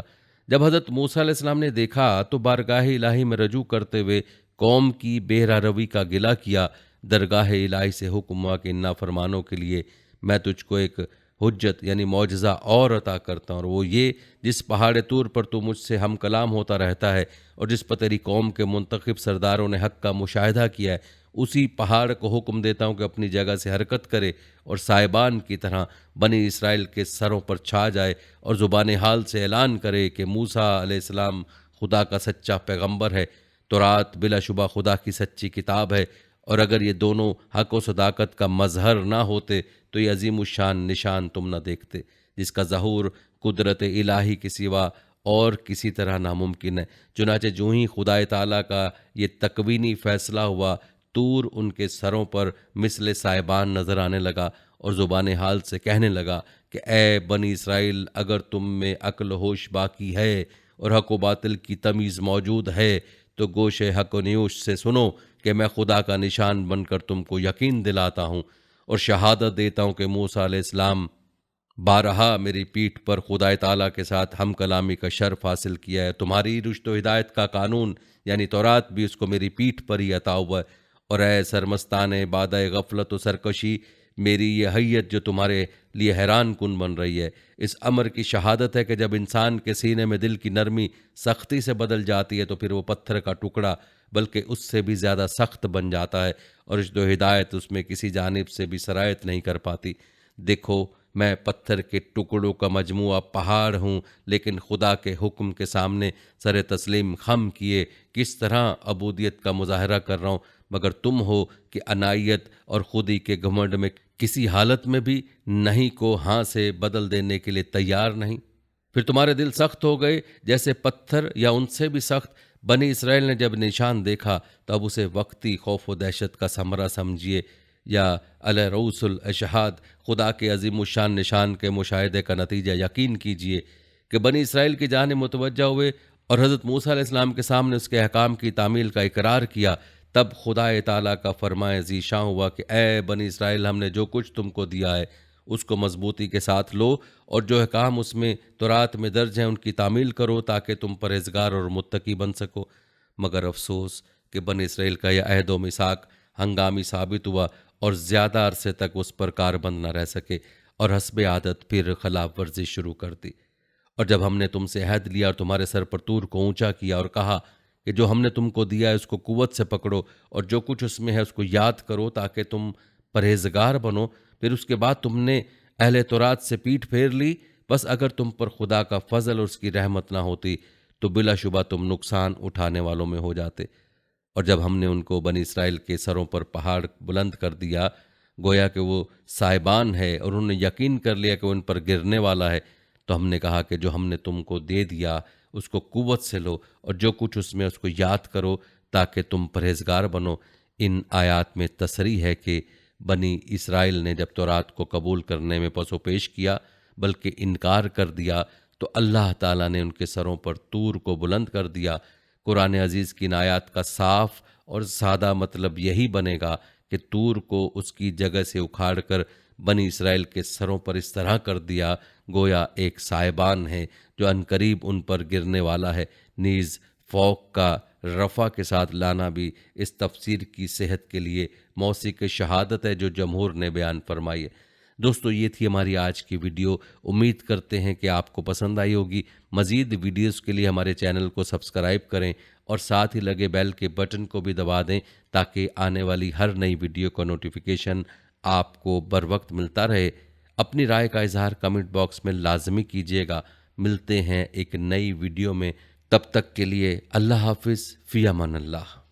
جب حضرت موسیٰ علیہ السلام نے دیکھا تو بارگاہ الہی میں رجوع کرتے ہوئے قوم کی بے راہ روی کا گلہ کیا۔ درگاہ الہی سے حکم ہوا کہ ان نافرمانوں کے لیے میں تجھ کو ایک حجت یعنی معجزہ اور عطا کرتا ہوں، اور وہ یہ جس پہاڑ طور پر تو مجھ سے ہم کلام ہوتا رہتا ہے اور جس پر تیری قوم کے منتخب سرداروں نے حق کا مشاہدہ کیا ہے، اسی پہاڑ کو حکم دیتا ہوں کہ اپنی جگہ سے حرکت کرے اور سائبان کی طرح بنی اسرائیل کے سروں پر چھا جائے اور زبان حال سے اعلان کرے کہ موسیٰ علیہ السلام خدا کا سچا پیغمبر ہے، تورات بلا شبہ خدا کی سچی کتاب ہے، اور اگر یہ دونوں حق و صداقت کا مظہر نہ ہوتے تو یہ عظیم الشان نشان تم نہ دیکھتے جس کا ظہور قدرت الہی کے سوا اور کسی طرح ناممکن ہے۔ چنانچہ جو ہی خدا تعالیٰ کا یہ تکوینی فیصلہ ہوا، طور ان کے سروں پر مثل سائبان نظر آنے لگا اور زبان حال سے کہنے لگا کہ اے بنی اسرائیل، اگر تم میں عقل و ہوش باقی ہے اور حق و باطل کی تمیز موجود ہے تو گوش حق و نیوش سے سنو کہ میں خدا کا نشان بن کر تم کو یقین دلاتا ہوں اور شہادت دیتا ہوں کہ موسیٰ علیہ السلام بارہا میری پیٹھ پر خدا تعالیٰ کے ساتھ ہم کلامی کا شرف حاصل کیا ہے۔ تمہاری رشد و ہدایت کا قانون یعنی تورات بھی اس کو میری پیٹھ پر ہی عطا ہوا ہے، اور اے سرمستان بادہ غفلت و سرکشی، میری یہ حیت جو تمہارے لیے حیران کن بن رہی ہے، اس امر کی شہادت ہے کہ جب انسان کے سینے میں دل کی نرمی سختی سے بدل جاتی ہے تو پھر وہ پتھر کا ٹکڑا بلکہ اس سے بھی زیادہ سخت بن جاتا ہے اور رشد و ہدایت اس میں کسی جانب سے بھی سرایت نہیں کر پاتی۔ دیکھو میں پتھر کے ٹکڑوں کا مجموعہ پہاڑ ہوں، لیکن خدا کے حکم کے سامنے سر تسلیم خم کیے کس طرح عبودیت کا مظاہرہ کر رہا ہوں، مگر تم ہو کہ عنایت اور خودی کے گھمنڈ میں کسی حالت میں بھی نہیں کو ہاں سے بدل دینے کے لیے تیار نہیں۔ پھر تمہارے دل سخت ہو گئے جیسے پتھر یا ان سے بھی سخت۔ بنی اسرائیل نے جب نشان دیکھا تو اب اسے وقتی خوف و دہشت کا ثمرہ سمجھیے یا علی رؤوس الاشہاد خدا کے عظیم الشان نشان کے مشاہدے کا نتیجہ یقین کیجیے کہ بنی اسرائیل کی جانب متوجہ ہوئے اور حضرت موسیٰ علیہ السلام کے سامنے اس کے احکام کی تعمیل کا اقرار کیا۔ تب خدا تعالیٰ کا فرمائے ذیشاں ہوا کہ اے بنی اسرائیل، ہم نے جو کچھ تم کو دیا ہے اس کو مضبوطی کے ساتھ لو اور جو احکام اس میں تورات میں درج ہیں ان کی تعمیل کرو تاکہ تم پرہیزگار اور متقی بن سکو۔ مگر افسوس کہ بنی اسرائیل کا یہ عہد و میثاق ہنگامی ثابت ہوا اور زیادہ عرصے تک اس پر کاربند نہ رہ سکے اور حسب عادت پھر خلاف ورزی شروع کر دی۔ اور جب ہم نے تم سے عہد لیا اور تمہارے سر پر طور کو اونچا کیا اور کہا کہ جو ہم نے تم کو دیا ہے اس کو قوت سے پکڑو اور جو کچھ اس میں ہے اس کو یاد کرو تاکہ تم پرہیزگار بنو۔ پھر اس کے بعد تم نے اہل تورات سے پیٹھ پھیر لی، بس اگر تم پر خدا کا فضل اور اس کی رحمت نہ ہوتی تو بلا شبہ تم نقصان اٹھانے والوں میں ہو جاتے۔ اور جب ہم نے ان کو بنی اسرائیل کے سروں پر پہاڑ بلند کر دیا، گویا کہ وہ سائبان ہے اور انہوں نے یقین کر لیا کہ وہ ان پر گرنے والا ہے، تو ہم نے کہا کہ جو ہم نے تم کو دے دیا اس کو قوت سے لو اور جو کچھ اس میں اس کو یاد کرو تاکہ تم پرہیزگار بنو۔ ان آیات میں تصریح ہے کہ بنی اسرائیل نے جب تورات کو قبول کرنے میں پس و پیش کیا بلکہ انکار کر دیا تو اللہ تعالیٰ نے ان کے سروں پر طور کو بلند کر دیا۔ قرآن عزیز کی ان آیات کا صاف اور سادہ مطلب یہی بنے گا کہ طور کو اس کی جگہ سے اکھاڑ کر بنی اسرائیل کے سروں پر اس طرح کر دیا گویا ایک سائبان ہے جو عنقریب ان پر گرنے والا ہے۔ نیز فوق کا رفع کے ساتھ لانا بھی اس تفسیر کی صحت کے لیے موثق شہادت ہے جو جمہور نے بیان فرمائی ہے۔ دوستو، یہ تھی ہماری آج کی ویڈیو، امید کرتے ہیں کہ آپ کو پسند آئی ہوگی۔ مزید ویڈیوز کے لیے ہمارے چینل کو سبسکرائب کریں اور ساتھ ہی لگے بیل کے بٹن کو بھی دبا دیں تاکہ آنے والی ہر نئی ویڈیو کا نوٹیفیکیشن آپ کو بر وقت ملتا رہے۔ اپنی رائے کا اظہار کمنٹ باکس میں لازمی کیجیے گا۔ ملتے ہیں ایک نئی ویڈیو میں، تب تک کے لیے اللہ حافظ، فی امان اللہ۔